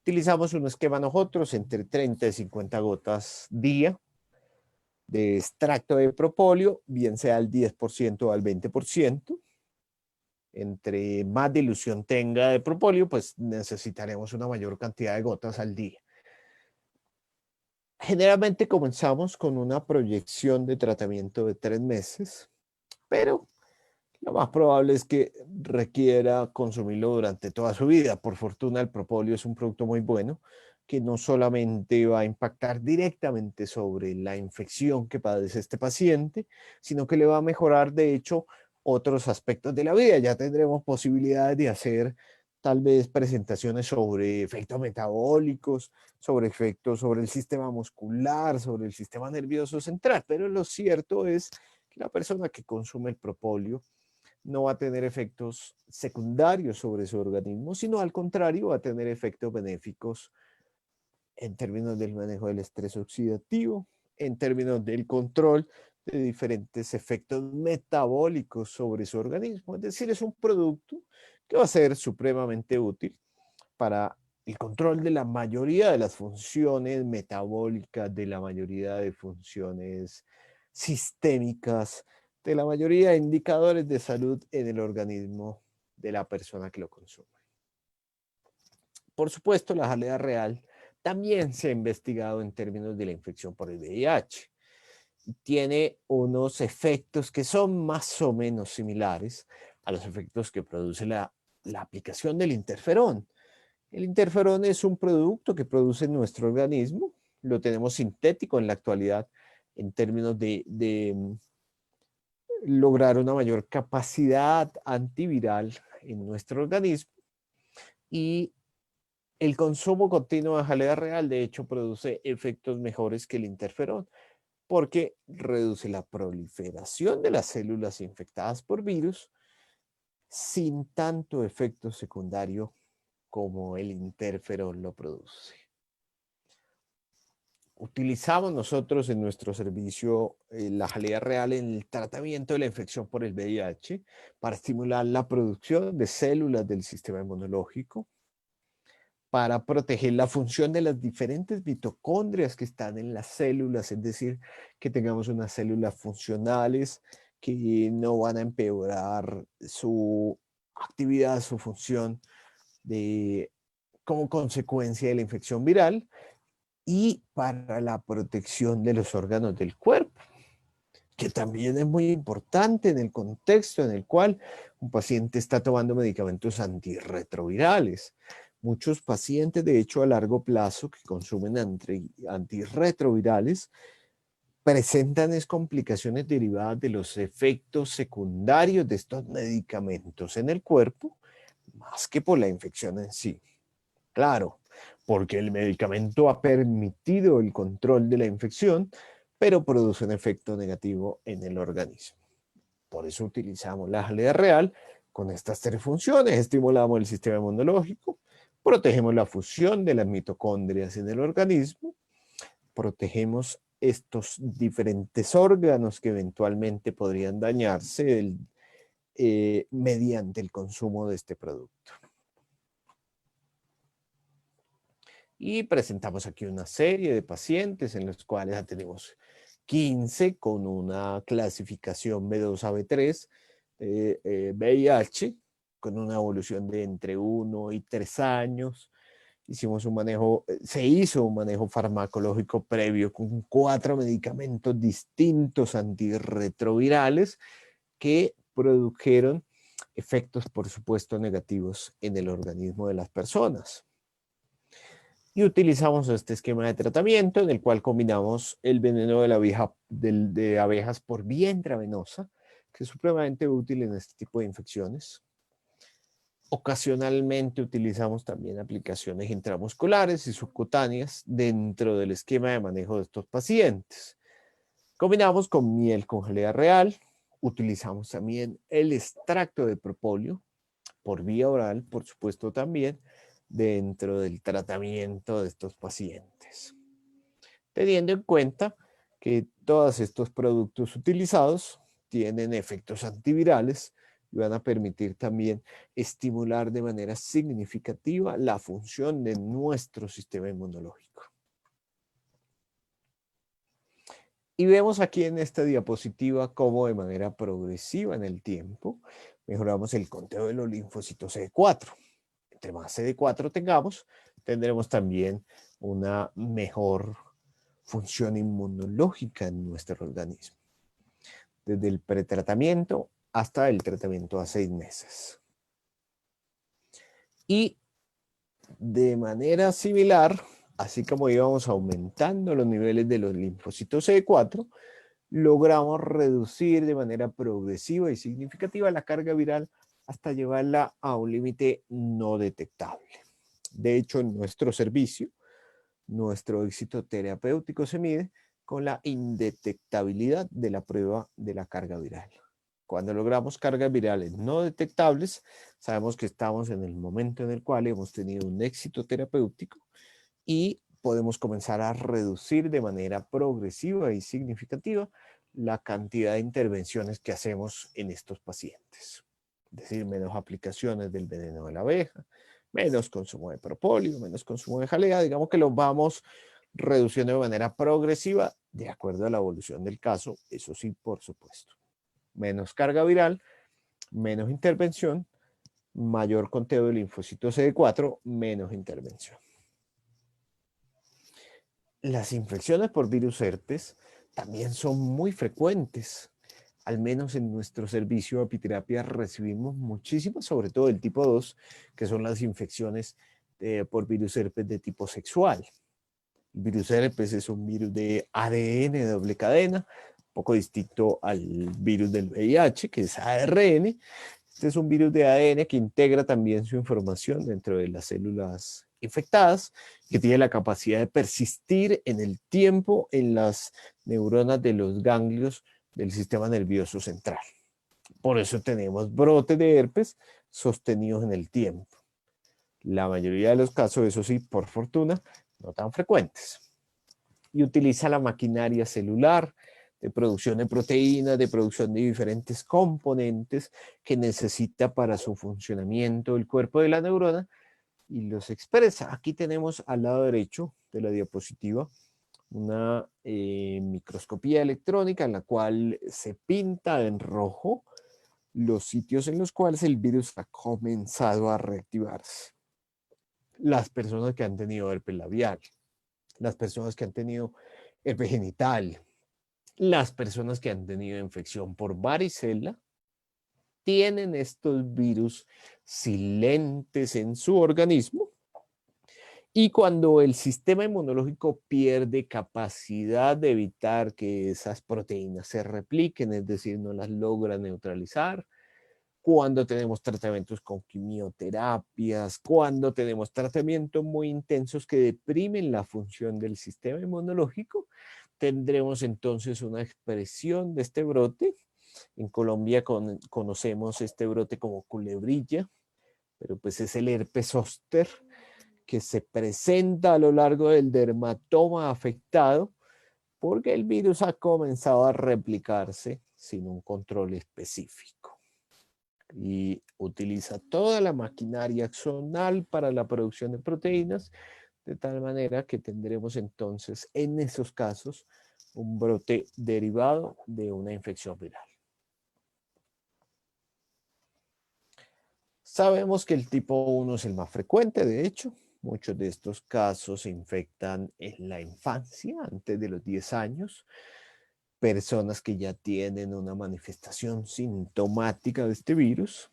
Utilizamos un esquema nosotros entre 30 y 50 gotas día de extracto de propóleo, bien sea al 10% o al 20%. Entre más dilución tenga de propóleo, pues necesitaremos una mayor cantidad de gotas al día. Generalmente comenzamos con una proyección de tratamiento de 3 meses, pero lo más probable es que requiera consumirlo durante toda su vida. Por fortuna, el propóleo es un producto muy bueno que no solamente va a impactar directamente sobre la infección que padece este paciente, sino que le va a mejorar, de hecho, otros aspectos de la vida. Ya tendremos posibilidades de hacer tal vez presentaciones sobre efectos metabólicos, sobre efectos sobre el sistema muscular, sobre el sistema nervioso central, pero lo cierto es que la persona que consume el propóleo no va a tener efectos secundarios sobre su organismo, sino al contrario, va a tener efectos benéficos en términos del manejo del estrés oxidativo, en términos del control de diferentes efectos metabólicos sobre su organismo. Es decir, es un producto que va a ser supremamente útil para el control de la mayoría de las funciones metabólicas, de la mayoría de funciones sistémicas, de la mayoría de indicadores de salud en el organismo de la persona que lo consume. Por supuesto, la jalea real también se ha investigado en términos de la infección por el VIH. Tiene unos efectos que son más o menos similares a los efectos que produce la aplicación del interferón. El interferón es un producto que produce nuestro organismo, lo tenemos sintético en la actualidad en términos de lograr una mayor capacidad antiviral en nuestro organismo, y el consumo continuo de jalea real de hecho produce efectos mejores que el interferón porque reduce la proliferación de las células infectadas por virus sin tanto efecto secundario como el interferón lo produce. Utilizamos nosotros en nuestro servicio la jalea real en el tratamiento de la infección por el VIH para estimular la producción de células del sistema inmunológico, para proteger la función de las diferentes mitocondrias que están en las células, es decir, que tengamos unas células funcionales que no van a empeorar su actividad, su función como consecuencia de la infección viral, y para la protección de los órganos del cuerpo, que también es muy importante en el contexto en el cual un paciente está tomando medicamentos antirretrovirales. Muchos pacientes, de hecho, a largo plazo que consumen antirretrovirales presentan complicaciones derivadas de los efectos secundarios de estos medicamentos en el cuerpo, más que por la infección en sí. Claro, porque el medicamento ha permitido el control de la infección, pero produce un efecto negativo en el organismo. Por eso utilizamos la jalea real con estas 3 funciones. Estimulamos el sistema inmunológico, protegemos la fusión de las mitocondrias en el organismo, protegemos estos diferentes órganos que eventualmente podrían dañarse mediante el consumo de este producto. Y presentamos aquí una serie de pacientes en los cuales ya tenemos 15 con una clasificación B2 a B3, VIH, con una evolución de entre 1 y 3 años. Hicimos un manejo, se hizo un manejo farmacológico previo con 4 medicamentos distintos antirretrovirales que produjeron efectos, por supuesto, negativos en el organismo de las personas. Y utilizamos este esquema de tratamiento en el cual combinamos el veneno de abejas por vía intravenosa, que es supremamente útil en este tipo de infecciones. Ocasionalmente utilizamos también aplicaciones intramusculares y subcutáneas dentro del esquema de manejo de estos pacientes. Combinamos con miel con jalea real, utilizamos también el extracto de propóleo por vía oral, por supuesto también, dentro del tratamiento de estos pacientes. Teniendo en cuenta que todos estos productos utilizados tienen efectos antivirales y van a permitir también estimular de manera significativa la función de nuestro sistema inmunológico. Y vemos aquí en esta diapositiva cómo de manera progresiva en el tiempo mejoramos el conteo de los linfocitos CD4. Entre más CD4 tengamos, tendremos también una mejor función inmunológica en nuestro organismo, desde el pretratamiento hasta el tratamiento a 6 meses. Y de manera similar, así como íbamos aumentando los niveles de los linfocitos CD4, logramos reducir de manera progresiva y significativa la carga viral hasta llevarla a un límite no detectable. De hecho, en nuestro servicio, nuestro éxito terapéutico se mide con la indetectabilidad de la prueba de la carga viral. Cuando logramos cargas virales no detectables, sabemos que estamos en el momento en el cual hemos tenido un éxito terapéutico y podemos comenzar a reducir de manera progresiva y significativa la cantidad de intervenciones que hacemos en estos pacientes. Es decir, menos aplicaciones del veneno de la abeja, menos consumo de propóleo, menos consumo de jalea. Digamos que lo vamos reduciendo de manera progresiva de acuerdo a la evolución del caso, eso sí, por supuesto. Menos carga viral, menos intervención, mayor conteo de linfocitos CD4, menos intervención. Las infecciones por virus herpes también son muy frecuentes. Al menos en nuestro servicio de apiterapia recibimos muchísimas, sobre todo del tipo 2, que son las infecciones por virus herpes de tipo sexual. El virus herpes es un virus de ADN de doble cadena, un poco distinto al virus del VIH, que es ARN. Este es un virus de ADN que integra también su información dentro de las células infectadas, que tiene la capacidad de persistir en el tiempo en las neuronas de los ganglios del sistema nervioso central. Por eso tenemos brotes de herpes sostenidos en el tiempo. La mayoría de los casos, eso sí, por fortuna, no tan frecuentes. Y utiliza la maquinaria celular de producción de proteínas, de producción de diferentes componentes que necesita para su funcionamiento el cuerpo de la neurona y los expresa. Aquí tenemos al lado derecho de la diapositiva una microscopía electrónica en la cual se pinta en rojo los sitios en los cuales el virus ha comenzado a reactivarse. Las personas que han tenido herpes labial, las personas que han tenido herpes genital, las personas que han tenido infección por varicela, tienen estos virus silentes en su organismo. Y cuando el sistema inmunológico pierde capacidad de evitar que esas proteínas se repliquen, es decir, no las logra neutralizar, cuando tenemos tratamientos con quimioterapias, cuando tenemos tratamientos muy intensos que deprimen la función del sistema inmunológico, tendremos entonces una expresión de este brote. En Colombia conocemos este brote como culebrilla, pero pues es el herpes zóster que se presenta a lo largo del dermatoma afectado porque el virus ha comenzado a replicarse sin un control específico. Y utiliza toda la maquinaria axonal para la producción de proteínas, de tal manera que tendremos entonces en esos casos un brote derivado de una infección viral. Sabemos que el tipo 1 es el más frecuente, de hecho. Muchos de estos casos se infectan en la infancia, antes de los 10 años. Personas que ya tienen una manifestación sintomática de este virus.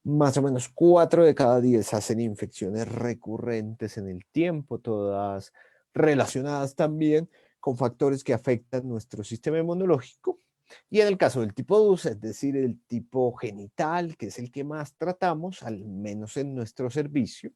Más o menos 4 de cada 10 hacen infecciones recurrentes en el tiempo, todas relacionadas también con factores que afectan nuestro sistema inmunológico. Y en el caso del tipo 2, es decir, el tipo genital, que es el que más tratamos, al menos en nuestro servicio,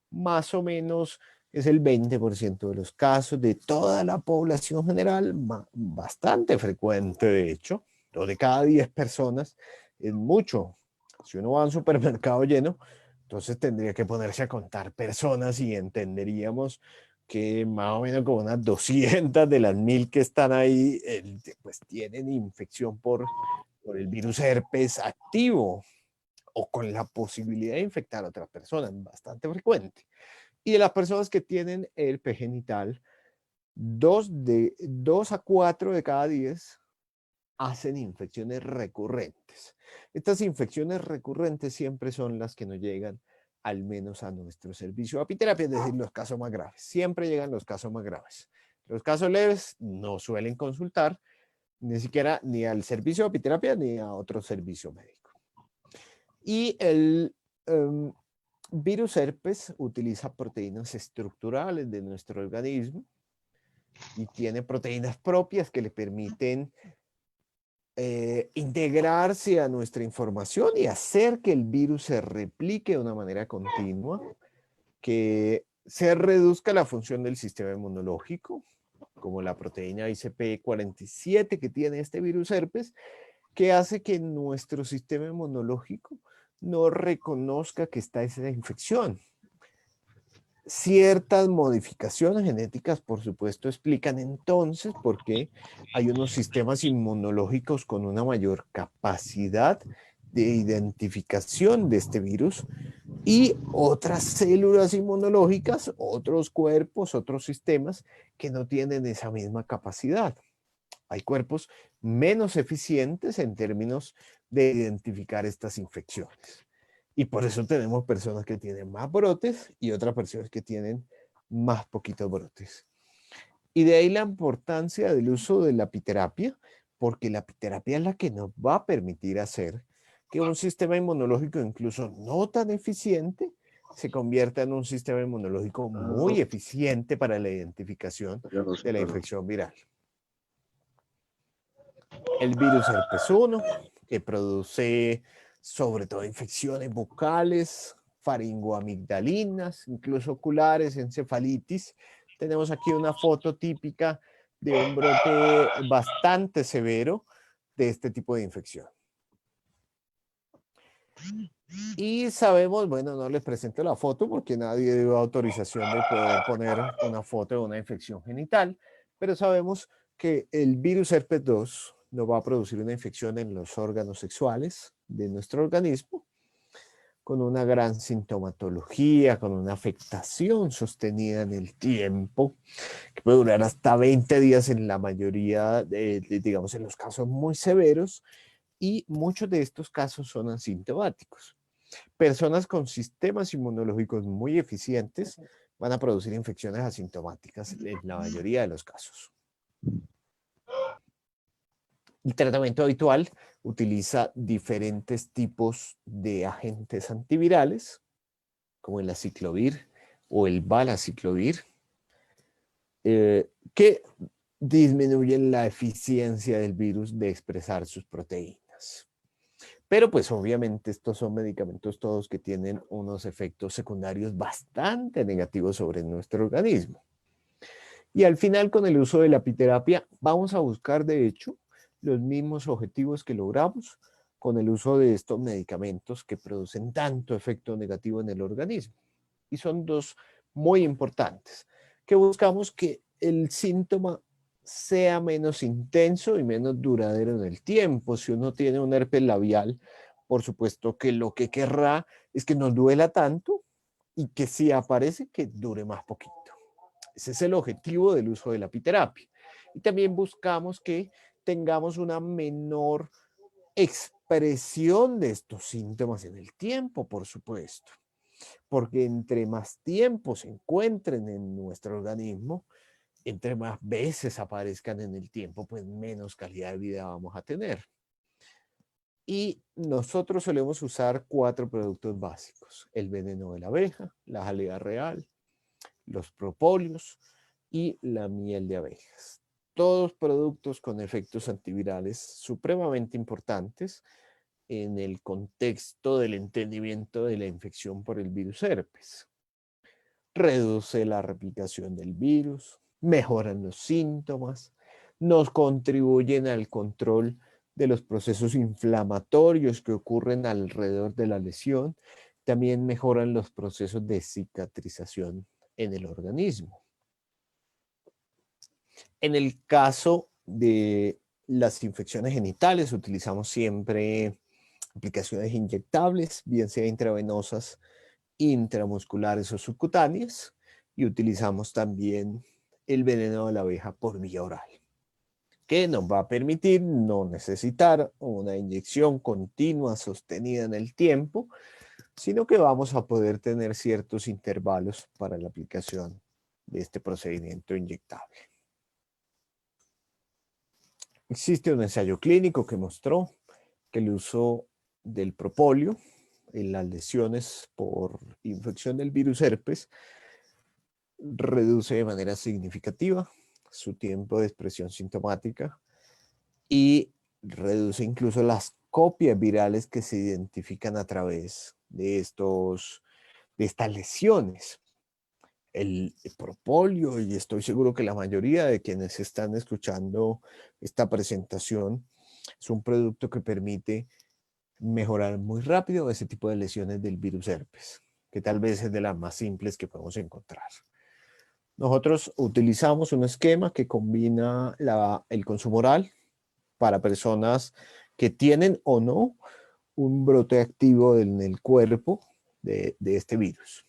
más o menos es el 20% de los casos de toda la población general, bastante frecuente de hecho, 2 de cada 10 personas es mucho. Si uno va a un supermercado lleno, entonces tendría que ponerse a contar personas y entenderíamos que más o menos como unas 200 de las 1000 que están ahí, pues tienen infección por el virus herpes activo o con la posibilidad de infectar a otras personas, bastante frecuente. Y de las personas que tienen herpes genital, 2 a 4 de cada 10 hacen infecciones recurrentes. Estas infecciones recurrentes siempre son las que nos llegan al menos a nuestro servicio de apiterapia, es decir, los casos más graves. Siempre llegan los casos más graves. Los casos leves no suelen consultar ni siquiera ni al servicio de apiterapia ni a otro servicio médico. Y el virus herpes utiliza proteínas estructurales de nuestro organismo y tiene proteínas propias que le permiten integrarse a nuestra información y hacer que el virus se replique de una manera continua, que se reduzca la función del sistema inmunológico, como la proteína ICP47 que tiene este virus herpes, que hace que nuestro sistema inmunológico no reconozca que está esa infección. Ciertas modificaciones genéticas, por supuesto, explican entonces por qué hay unos sistemas inmunológicos con una mayor capacidad de identificación de este virus y otras células inmunológicas, otros cuerpos, otros sistemas que no tienen esa misma capacidad. Hay cuerpos menos eficientes en términos de identificar estas infecciones. Y por eso tenemos personas que tienen más brotes y otras personas que tienen más poquitos brotes. Y de ahí la importancia del uso de la apiterapia, porque la apiterapia es la que nos va a permitir hacer que un sistema inmunológico incluso no tan eficiente se convierta en un sistema inmunológico muy eficiente para la identificación de la infección viral. El virus herpes 1, que produce sobre todo infecciones bucales, faringoamigdalinas, incluso oculares, encefalitis. Tenemos aquí una foto típica de un brote bastante severo de este tipo de infección. Y sabemos, bueno, no les presento la foto porque nadie dio autorización de poder poner una foto de una infección genital, pero sabemos que el virus herpes 2 nos va a producir una infección en los órganos sexuales de nuestro organismo, con una gran sintomatología, con una afectación sostenida en el tiempo, que puede durar hasta 20 días en la mayoría, digamos, en los casos muy severos, y muchos de estos casos son asintomáticos. Personas con sistemas inmunológicos muy eficientes van a producir infecciones asintomáticas en la mayoría de los casos. El tratamiento habitual utiliza diferentes tipos de agentes antivirales, como el aciclovir o el valaciclovir, que disminuyen la eficiencia del virus de expresar sus proteínas. Pero pues obviamente estos son medicamentos todos que tienen unos efectos secundarios bastante negativos sobre nuestro organismo. Y al final, con el uso de la apiterapia, vamos a buscar de hecho los mismos objetivos que logramos con el uso de estos medicamentos que producen tanto efecto negativo en el organismo. Y son dos muy importantes, que buscamos que el síntoma sea menos intenso y menos duradero en el tiempo. Si uno tiene un herpes labial, por supuesto que lo que querrá es que no duela tanto y que si aparece, que dure más poquito. Ese es el objetivo del uso de la apiterapia. Y también buscamos que tengamos una menor expresión de estos síntomas en el tiempo, por supuesto. Porque entre más tiempo se encuentren en nuestro organismo, entre más veces aparezcan en el tiempo, pues menos calidad de vida vamos a tener. Y nosotros solemos usar 4 productos básicos: el veneno de la abeja, la jalea real, los propóleos y la miel de abejas. Todos productos con efectos antivirales supremamente importantes en el contexto del entendimiento de la infección por el virus herpes. Reduce la replicación del virus, mejoran los síntomas, nos contribuyen al control de los procesos inflamatorios que ocurren alrededor de la lesión, también mejoran los procesos de cicatrización en el organismo. En el caso de las infecciones genitales, utilizamos siempre aplicaciones inyectables, bien sea intravenosas, intramusculares o subcutáneas, y utilizamos también el veneno de la abeja por vía oral, que nos va a permitir no necesitar una inyección continua sostenida en el tiempo, sino que vamos a poder tener ciertos intervalos para la aplicación de este procedimiento inyectable. Existe un ensayo clínico que mostró que el uso del propóleo en las lesiones por infección del virus herpes reduce de manera significativa su tiempo de expresión sintomática y reduce incluso las copias virales que se identifican a través de estas lesiones. El propóleo, y estoy seguro que la mayoría de quienes están escuchando esta presentación, es un producto que permite mejorar muy rápido ese tipo de lesiones del virus herpes, que tal vez es de las más simples que podemos encontrar. Nosotros utilizamos un esquema que combina el consumo oral para personas que tienen o no un brote activo en el cuerpo de este virus.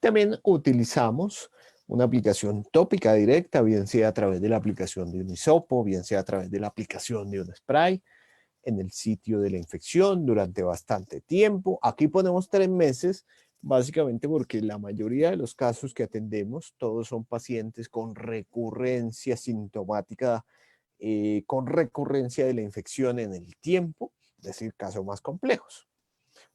También utilizamos una aplicación tópica directa, bien sea a través de la aplicación de un hisopo, bien sea a través de la aplicación de un spray en el sitio de la infección durante bastante tiempo. Aquí ponemos 3 meses, básicamente porque la mayoría de los casos que atendemos, todos son pacientes con recurrencia sintomática, con recurrencia de la infección en el tiempo, es decir, casos más complejos.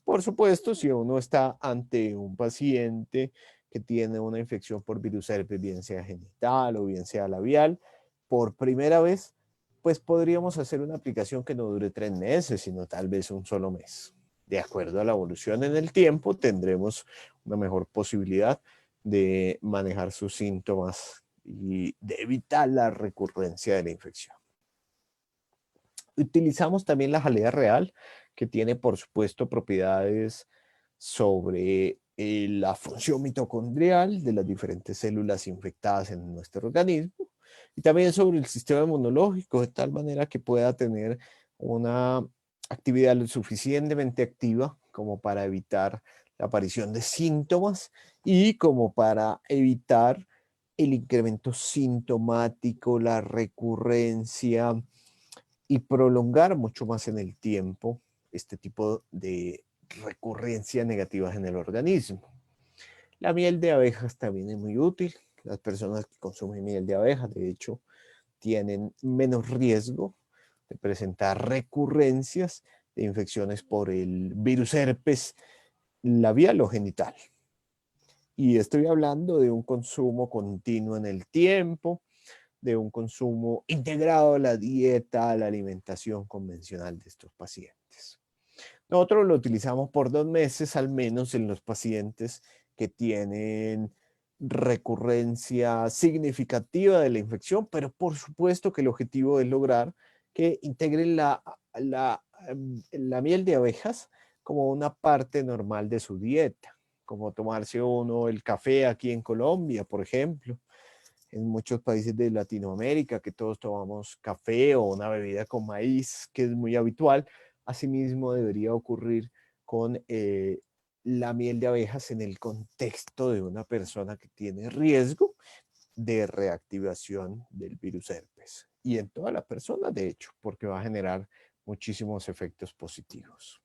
Por supuesto, si uno está ante un paciente que tiene una infección por virus herpes, bien sea genital o bien sea labial, por primera vez, pues podríamos hacer una aplicación que no dure 3 meses, sino tal vez un solo mes. De acuerdo a la evolución en el tiempo, tendremos una mejor posibilidad de manejar sus síntomas y de evitar la recurrencia de la infección. Utilizamos también la jalea real, que tiene, por supuesto, propiedades sobre la función mitocondrial de las diferentes células infectadas en nuestro organismo y también sobre el sistema inmunológico, de tal manera que pueda tener una actividad lo suficientemente activa como para evitar la aparición de síntomas y como para evitar el incremento sintomático, la recurrencia, y prolongar mucho más en el tiempo este tipo de recurrencias negativas en el organismo. La miel de abejas también es muy útil. Las personas que consumen miel de abejas, de hecho, tienen menos riesgo de presentar recurrencias de infecciones por el virus herpes labial o genital. Y estoy hablando de un consumo continuo en el tiempo, de un consumo integrado a la dieta, a la alimentación convencional de estos pacientes. Nosotros lo utilizamos por 2 meses al menos en los pacientes que tienen recurrencia significativa de la infección, pero por supuesto que el objetivo es lograr que integren la miel de abejas como una parte normal de su dieta, como tomarse uno el café aquí en Colombia, por ejemplo, en muchos países de Latinoamérica, que todos tomamos café o una bebida con maíz, que es muy habitual. Asimismo, debería ocurrir con la miel de abejas en el contexto de una persona que tiene riesgo de reactivación del virus herpes. Y en toda la persona, de hecho, porque va a generar muchísimos efectos positivos.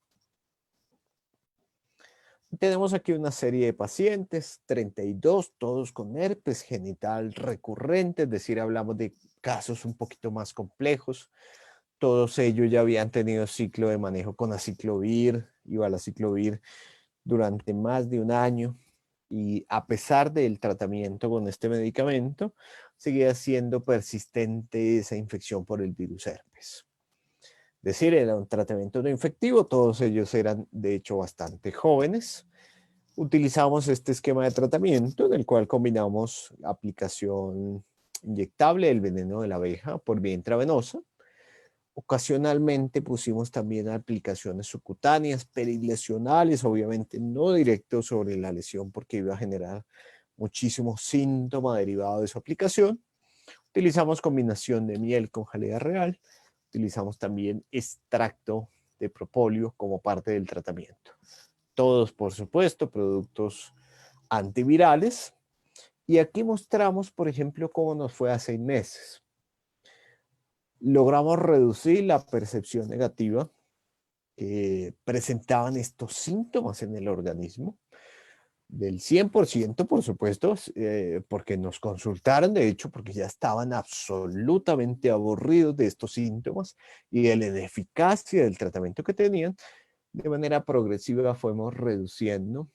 Tenemos aquí una serie de pacientes, 32, todos con herpes genital recurrente, es decir, hablamos de casos un poquito más complejos. Todos ellos ya habían tenido ciclo de manejo con aciclovir y valaciclovir durante más de un año y a pesar del tratamiento con este medicamento, seguía siendo persistente esa infección por el virus herpes. Es decir, era un tratamiento no infectivo, todos ellos eran de hecho bastante jóvenes. Utilizamos este esquema de tratamiento en el cual combinamos aplicación inyectable del veneno de la abeja por vía intravenosa. Ocasionalmente pusimos también aplicaciones subcutáneas, perilesionales, obviamente no directo sobre la lesión porque iba a generar muchísimo síntoma derivado de su aplicación. Utilizamos combinación de miel con jalea real. Utilizamos también extracto de propóleo como parte del tratamiento. Todos, por supuesto, productos antivirales. Y aquí mostramos, por ejemplo, cómo nos fue a 6 meses. Logramos reducir la percepción negativa que presentaban estos síntomas en el organismo. del 100%, por supuesto, porque nos consultaron, de hecho, porque ya estaban absolutamente aburridos de estos síntomas y de la ineficacia del tratamiento que tenían. De manera progresiva fuimos reduciendo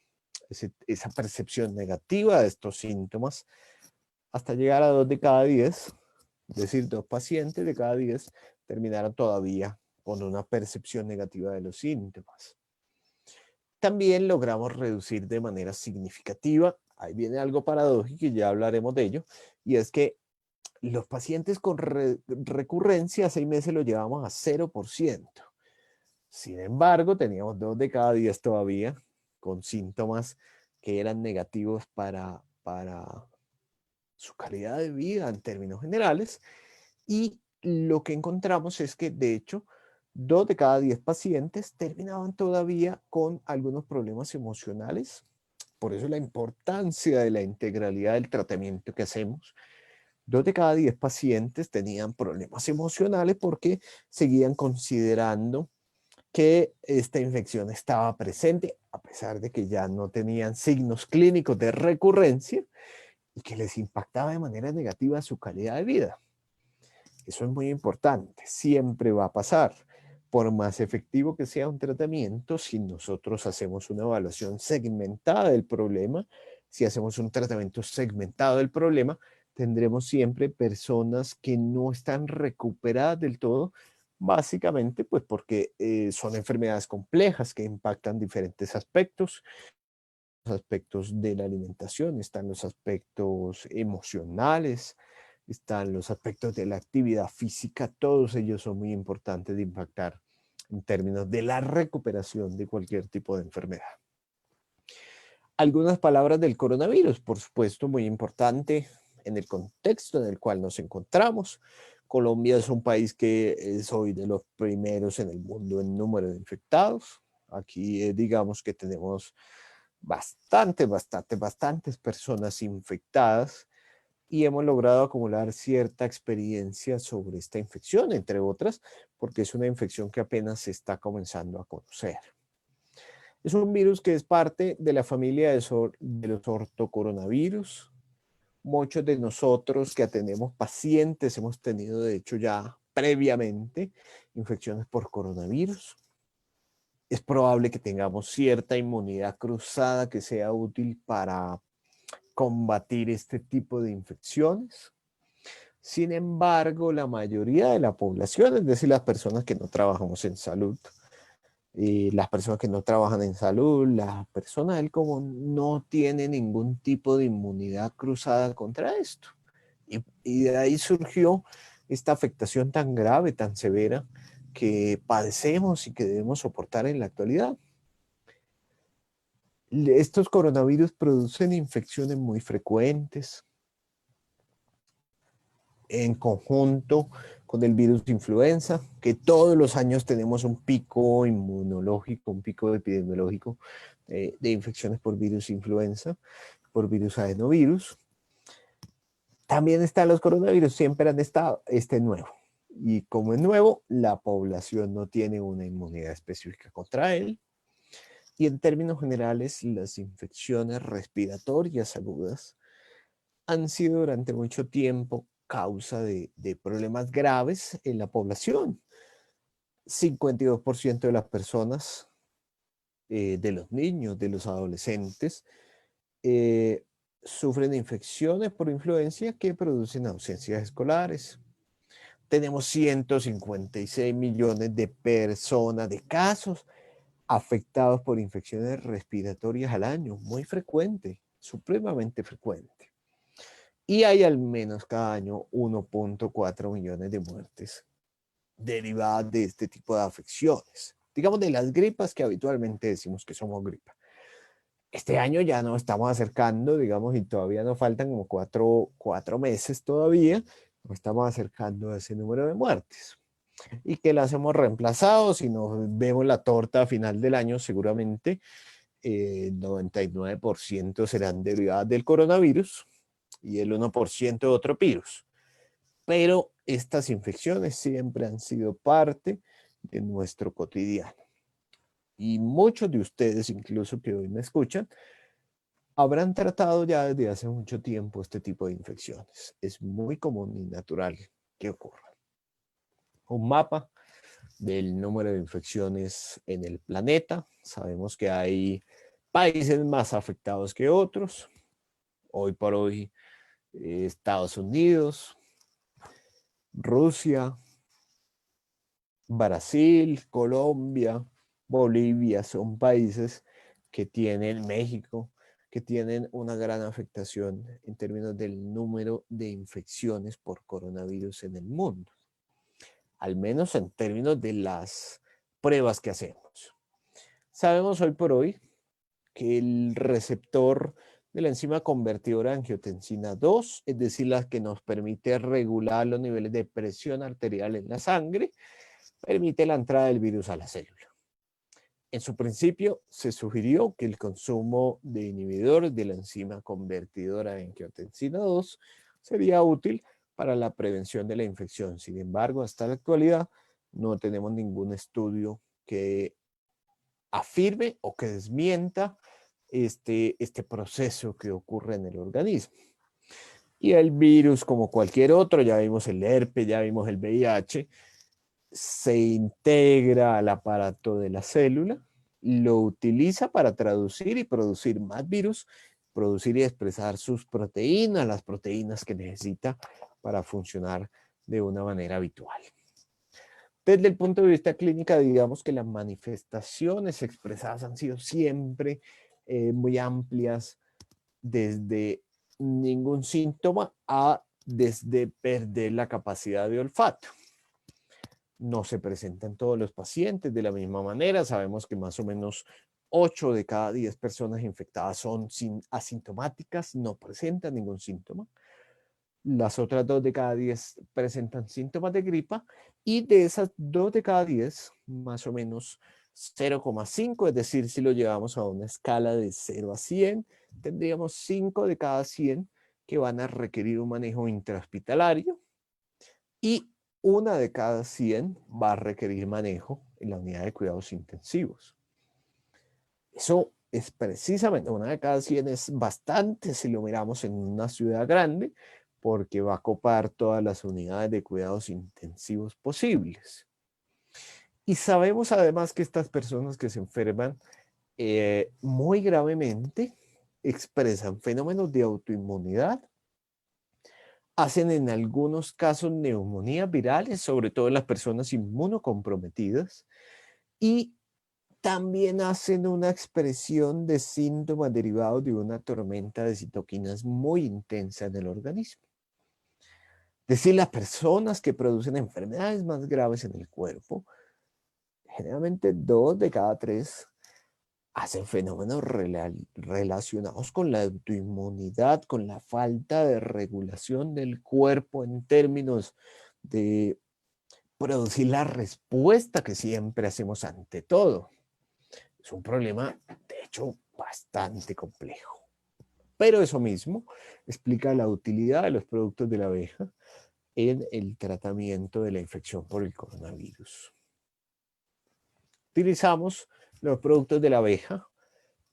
esa percepción negativa de estos síntomas hasta llegar a 2 de cada 10, es decir, 2 pacientes de cada 10 terminaron todavía con una percepción negativa de los síntomas. También logramos reducir de manera significativa, ahí viene algo paradójico y ya hablaremos de ello, y es que los pacientes con recurrencia a 6 meses lo llevamos a 0%. Sin embargo, teníamos 2 de cada 10 todavía con síntomas que eran negativos para su calidad de vida en términos generales. Y lo que encontramos es que, de hecho, 2 de cada 10 pacientes terminaban todavía con algunos problemas emocionales. Por eso la importancia de la integralidad del tratamiento que hacemos. 2 de cada 10 pacientes tenían problemas emocionales porque seguían considerando que esta infección estaba presente, a pesar de que ya no tenían signos clínicos de recurrencia y que les impactaba de manera negativa su calidad de vida. Eso es muy importante, siempre va a pasar. Por más efectivo que sea un tratamiento, si nosotros hacemos una evaluación segmentada del problema, si hacemos un tratamiento segmentado del problema, tendremos siempre personas que no están recuperadas del todo, básicamente pues porque son enfermedades complejas que impactan diferentes aspectos. Los aspectos de la alimentación, están los aspectos emocionales, están los aspectos de la actividad física, todos ellos son muy importantes de impactar en términos de la recuperación de cualquier tipo de enfermedad. Algunas palabras del coronavirus, por supuesto, muy importante en el contexto en el cual nos encontramos. Colombia es un país que es hoy de los primeros en el mundo en número de infectados. Aquí digamos que tenemos bastantes personas infectadas y hemos logrado acumular cierta experiencia sobre esta infección, entre otras, porque es una infección que apenas se está comenzando a conocer. Es un virus que es parte de la familia de los ortocoronavirus. Muchos de nosotros que atendemos pacientes hemos tenido, de hecho, ya previamente infecciones por coronavirus. Es probable que tengamos cierta inmunidad cruzada que sea útil para combatir este tipo de infecciones. Sin embargo, la mayoría de la población, es decir, las personas que no trabajamos en salud, las personas que no trabajan en salud, las personas del común, no tienen ningún tipo de inmunidad cruzada contra esto. Y de ahí surgió esta afectación tan grave, tan severa, que padecemos y que debemos soportar en la actualidad. Estos coronavirus producen infecciones muy frecuentes en conjunto con el virus de influenza, que todos los años tenemos un pico inmunológico, un pico epidemiológico de infecciones por virus influenza, por virus adenovirus. También están los coronavirus, siempre han estado, este nuevo. Y como es nuevo, la población no tiene una inmunidad específica contra él. Y en términos generales, las infecciones respiratorias agudas han sido durante mucho tiempo causa de problemas graves en la población. 52% de las personas, de los niños, de los adolescentes, sufren infecciones por influenza que producen ausencias escolares. Tenemos 156 millones de personas, de casos afectados por infecciones respiratorias al año, muy frecuente, supremamente frecuente. Y hay al menos cada año 1.4 millones de muertes derivadas de este tipo de afecciones. Digamos de las gripas que habitualmente decimos que somos gripa. Este año ya nos estamos acercando, digamos, y todavía nos faltan como cuatro meses todavía, nos estamos acercando a ese número de muertes. Y que las hemos reemplazado, si nos vemos la torta a final del año, seguramente 99% serán derivadas del coronavirus y el 1% de otro virus. Pero estas infecciones siempre han sido parte de nuestro cotidiano. Y muchos de ustedes, incluso que hoy me escuchan, habrán tratado ya desde hace mucho tiempo este tipo de infecciones. Es muy común y natural que ocurra. Un mapa del número de infecciones en el planeta. Sabemos que hay países más afectados que otros. Hoy por hoy, Estados Unidos, Rusia, Brasil, Colombia, Bolivia son países que tienen, México, que tienen una gran afectación en términos del número de infecciones por coronavirus en el mundo, al menos en términos de las pruebas que hacemos. Sabemos hoy por hoy que el receptor de la enzima convertidora de angiotensina 2, es decir, la que nos permite regular los niveles de presión arterial en la sangre, permite la entrada del virus a la célula. En su principio, se sugirió que el consumo de inhibidores de la enzima convertidora de angiotensina 2 sería útil para la prevención de la infección. Sin embargo, hasta la actualidad no tenemos ningún estudio que afirme o que desmienta este proceso que ocurre en el organismo. Y el virus, como cualquier otro, ya vimos el herpes, ya vimos el VIH, se integra al aparato de la célula, lo utiliza para traducir y producir más virus, producir y expresar sus proteínas, las proteínas que necesita para funcionar de una manera habitual. Desde el punto de vista clínico, digamos que las manifestaciones expresadas han sido siempre muy amplias, desde ningún síntoma a desde perder la capacidad de olfato. No se presenta en todos los pacientes de la misma manera. Sabemos que más o menos 8 de cada 10 personas infectadas son asintomáticas, no presentan ningún síntoma. Las otras 2 de cada 10 presentan síntomas de gripa, y de esas 2 de cada 10, más o menos 0,5, es decir, si lo llevamos a una escala de 0 a 100, tendríamos 5 de cada 100 que van a requerir un manejo intrahospitalario, y 1 de cada 100 va a requerir manejo en la unidad de cuidados intensivos. Eso es precisamente, 1 de cada 100 es bastante si lo miramos en una ciudad grande, porque va a copar todas las unidades de cuidados intensivos posibles. Y sabemos además que estas personas que se enferman muy gravemente expresan fenómenos de autoinmunidad, hacen en algunos casos neumonías virales, sobre todo en las personas inmunocomprometidas, y también hacen una expresión de síntomas derivados de una tormenta de citoquinas muy intensa en el organismo. Es decir, las personas que producen enfermedades más graves en el cuerpo, generalmente 2 de cada 3 hacen fenómenos relacionados con la autoinmunidad, con la falta de regulación del cuerpo en términos de producir la respuesta que siempre hacemos ante todo. Es un problema, de hecho, bastante complejo. Pero eso mismo explica la utilidad de los productos de la abeja en el tratamiento de la infección por el coronavirus. Utilizamos los productos de la abeja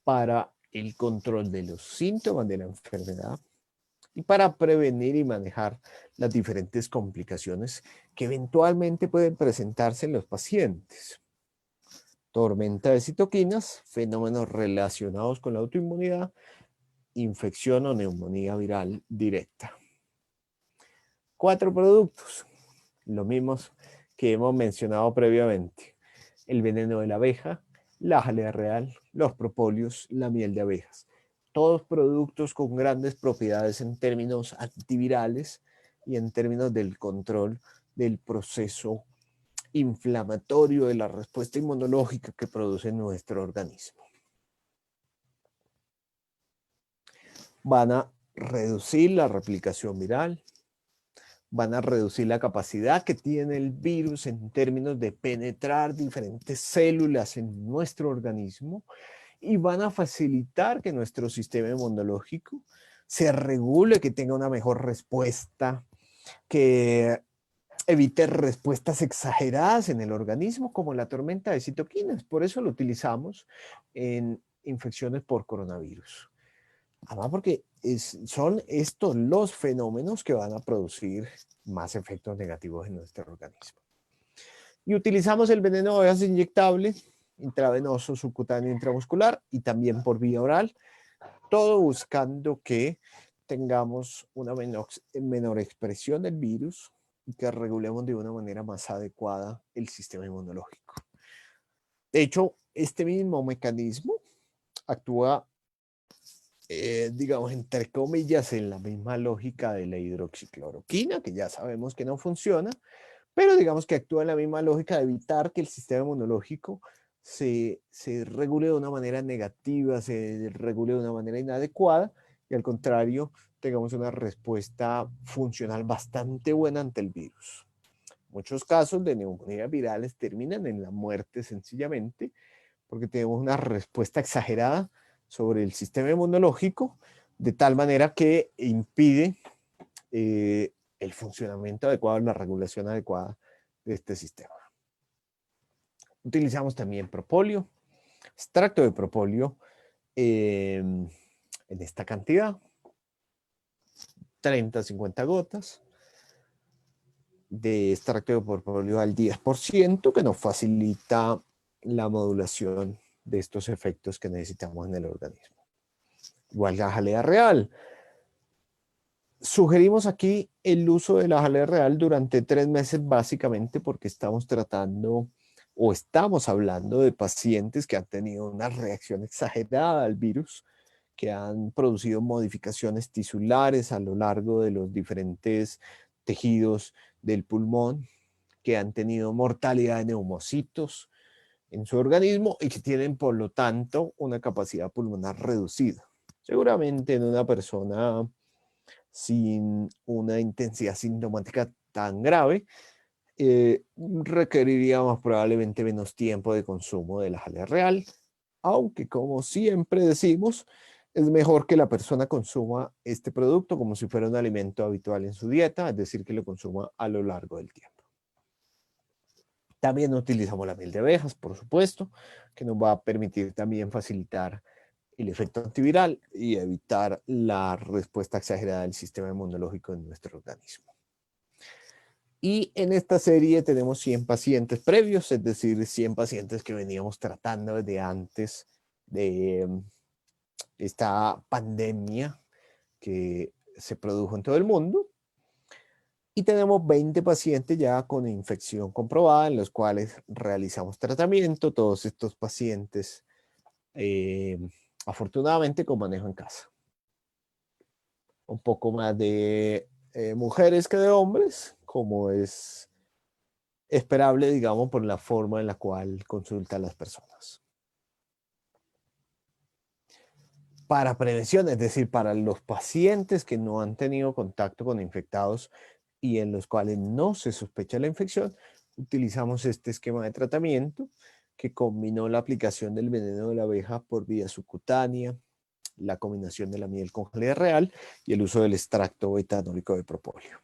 para el control de los síntomas de la enfermedad y para prevenir y manejar las diferentes complicaciones que eventualmente pueden presentarse en los pacientes. Tormenta de citoquinas, fenómenos relacionados con la autoinmunidad, infección o neumonía viral directa. 4 productos, los mismos que hemos mencionado previamente: el veneno de la abeja, la jalea real, los propóleos, la miel de abejas. Todos productos con grandes propiedades en términos antivirales y en términos del control del proceso inflamatorio, de la respuesta inmunológica que produce nuestro organismo. Van a reducir la replicación viral, van a reducir la capacidad que tiene el virus en términos de penetrar diferentes células en nuestro organismo, y van a facilitar que nuestro sistema inmunológico se regule, que tenga una mejor respuesta, que evite respuestas exageradas en el organismo, como la tormenta de citoquinas. Por eso lo utilizamos en infecciones por coronavirus. Además porque son estos los fenómenos que van a producir más efectos negativos en nuestro organismo. Y utilizamos el veneno de abejas inyectable, intravenoso, subcutáneo, intramuscular y también por vía oral, todo buscando que tengamos una menor expresión del virus y que regulemos de una manera más adecuada el sistema inmunológico. De hecho, este mismo mecanismo actúa, digamos, entre comillas, en la misma lógica de la hidroxicloroquina, que ya sabemos que no funciona, pero digamos que actúa en la misma lógica de evitar que el sistema inmunológico se regule de una manera negativa, se regule de una manera inadecuada, y al contrario, tengamos una respuesta funcional bastante buena ante el virus. Muchos casos de neumonías virales terminan en la muerte sencillamente porque tenemos una respuesta exagerada sobre el sistema inmunológico, de tal manera que impide el funcionamiento adecuado, la regulación adecuada de este sistema. Utilizamos también propóleo, extracto de propóleo en esta cantidad, 30 a 50 gotas de extracto de propóleo al 10%, que nos facilita la modulación de estos efectos que necesitamos en el organismo. Igual la jalea real. Sugerimos aquí el uso de la jalea real durante 3 meses básicamente porque estamos tratando o estamos hablando de pacientes que han tenido una reacción exagerada al virus, que han producido modificaciones tisulares a lo largo de los diferentes tejidos del pulmón, que han tenido mortalidad de neumocitos en su organismo y que tienen, por lo tanto, una capacidad pulmonar reducida. Seguramente en una persona sin una intensidad sintomática tan grave, requeriríamos probablemente menos tiempo de consumo de la jalea real, aunque como siempre decimos, es mejor que la persona consuma este producto como si fuera un alimento habitual en su dieta, es decir, que lo consuma a lo largo del tiempo. También utilizamos la miel de abejas, por supuesto, que nos va a permitir también facilitar el efecto antiviral y evitar la respuesta exagerada del sistema inmunológico en nuestro organismo. Y en esta serie tenemos 100 pacientes previos, es decir, 100 pacientes que veníamos tratando desde antes de esta pandemia que se produjo en todo el mundo. Y tenemos 20 pacientes ya con infección comprobada en los cuales realizamos tratamiento. Todos estos pacientes, afortunadamente, con manejo en casa. Un poco más de mujeres que de hombres, como es esperable, digamos, por la forma en la cual consultan las personas. Para prevención, es decir, para los pacientes que no han tenido contacto con infectados y en los cuales no se sospecha la infección, utilizamos este esquema de tratamiento que combinó la aplicación del veneno de la abeja por vía subcutánea, la combinación de la miel con jalea real y el uso del extracto beta-anólico de propóleo.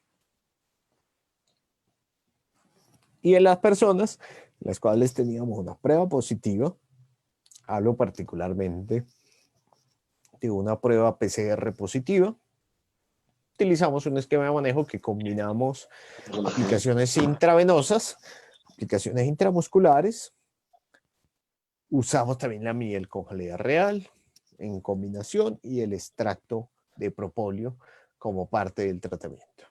Y en las personas en las cuales teníamos una prueba positiva, hablo particularmente de una prueba PCR positiva, utilizamos un esquema de manejo que combinamos aplicaciones intravenosas, aplicaciones intramusculares, usamos también la miel con jalea real en combinación y el extracto de propóleo como parte del tratamiento.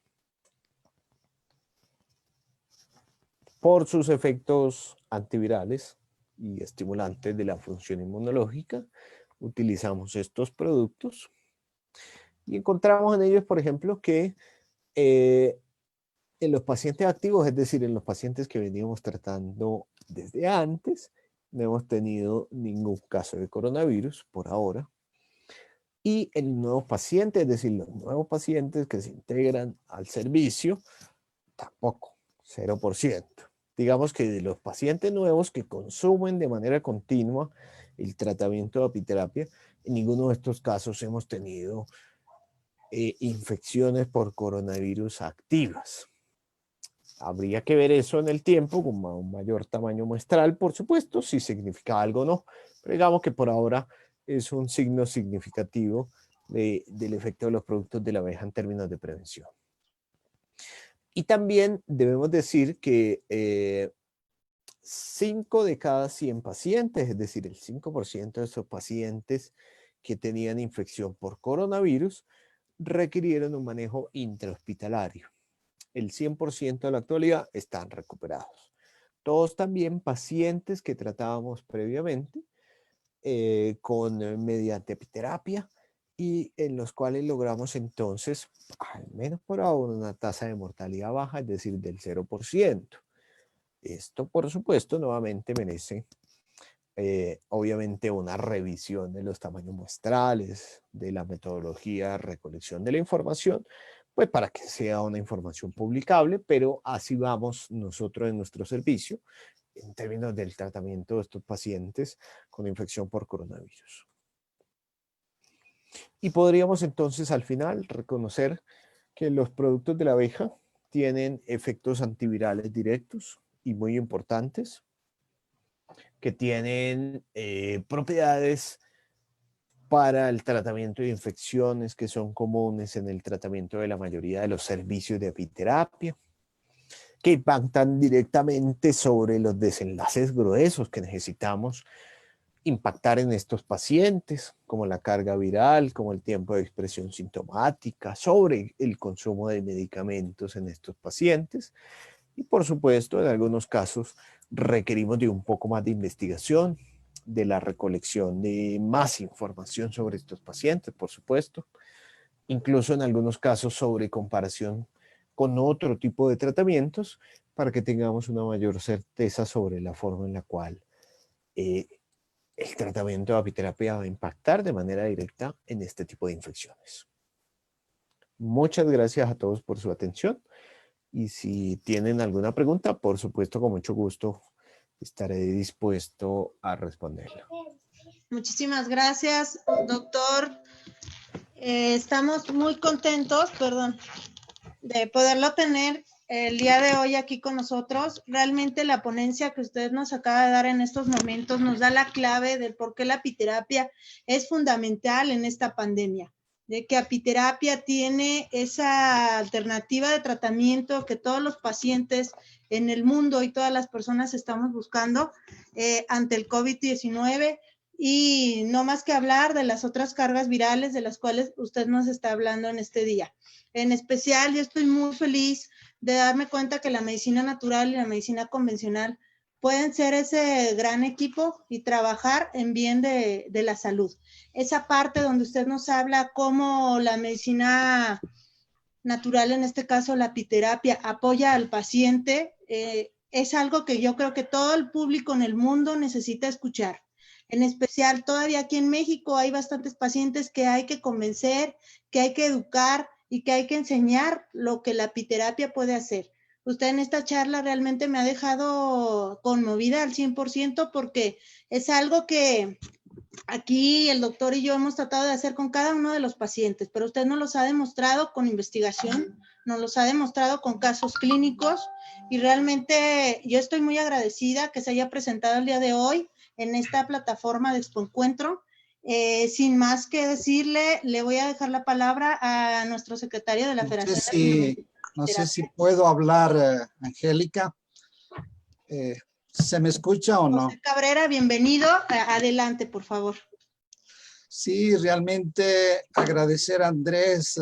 Por sus efectos antivirales y estimulantes de la función inmunológica, utilizamos estos productos y encontramos en ellos, por ejemplo, que en los pacientes activos, es decir, en los pacientes que veníamos tratando desde antes, no hemos tenido ningún caso de coronavirus por ahora. Y en nuevos pacientes, es decir, los nuevos pacientes que se integran al servicio, tampoco, 0%. Digamos que de los pacientes nuevos que consumen de manera continua el tratamiento de apiterapia, en ninguno de estos casos hemos tenido infecciones por coronavirus activas. Habría que ver eso en el tiempo con un mayor tamaño muestral, por supuesto, si significa algo o no. Pero digamos que por ahora es un signo significativo del efecto de los productos de la abeja en términos de prevención. Y también debemos decir que 5 de cada 100 pacientes, es decir, el 5% de esos pacientes que tenían infección por coronavirus, requirieron un manejo intrahospitalario. El 100% de la actualidad están recuperados. Todos también pacientes que tratábamos previamente mediante epiterapia y en los cuales logramos entonces, al menos por ahora, una tasa de mortalidad baja, es decir, del 0%. Esto, por supuesto, nuevamente merece obviamente una revisión de los tamaños muestrales, de la metodología de recolección de la información, pues para que sea una información publicable, pero así vamos nosotros en nuestro servicio en términos del tratamiento de estos pacientes con infección por coronavirus. Y podríamos entonces al final reconocer que los productos de la abeja tienen efectos antivirales directos y muy importantes, que tienen propiedades para el tratamiento de infecciones que son comunes en el tratamiento de la mayoría de los servicios de apiterapia, que impactan directamente sobre los desenlaces gruesos que necesitamos impactar en estos pacientes, como la carga viral, como el tiempo de expresión sintomática, sobre el consumo de medicamentos en estos pacientes. Y por supuesto, en algunos casos requerimos de un poco más de investigación, de la recolección de más información sobre estos pacientes, por supuesto, incluso en algunos casos sobre comparación con otro tipo de tratamientos para que tengamos una mayor certeza sobre la forma en la cual el tratamiento de apiterapia va a impactar de manera directa en este tipo de infecciones. Muchas gracias a todos por su atención y si tienen alguna pregunta, por supuesto, con mucho gusto estaré dispuesto a responderla. Muchísimas gracias, doctor. Estamos muy contentos, de poderlo tener el día de hoy aquí con nosotros. Realmente la ponencia que usted nos acaba de dar en estos momentos nos da la clave del por qué la apiterapia es fundamental en esta pandemia, de que apiterapia tiene esa alternativa de tratamiento que todos los pacientes en el mundo y todas las personas estamos buscando ante el COVID-19. Y no más que hablar de las otras cargas virales de las cuales usted nos está hablando en este día. En especial, yo estoy muy feliz de darme cuenta que la medicina natural y la medicina convencional pueden ser ese gran equipo y trabajar en bien de la salud. Esa parte donde usted nos habla cómo la medicina natural, en este caso la apiterapia, apoya al paciente, es algo que yo creo que todo el público en el mundo necesita escuchar. En especial, todavía aquí en México hay bastantes pacientes que hay que convencer, que hay que educar y que hay que enseñar lo que la apiterapia puede hacer. Usted en esta charla realmente me ha dejado conmovida al 100% porque es algo que aquí el doctor y yo hemos tratado de hacer con cada uno de los pacientes, pero usted nos los ha demostrado con investigación, nos los ha demostrado con casos clínicos y realmente yo estoy muy agradecida que se haya presentado el día de hoy en esta plataforma de Expoencuentro. Sin más que decirle, le voy a dejar la palabra a nuestro secretario de la Federación. No sé si puedo hablar, Angélica. ¿Se me escucha o no? José Cabrera, bienvenido. Adelante, por favor. Sí, realmente agradecer a Andrés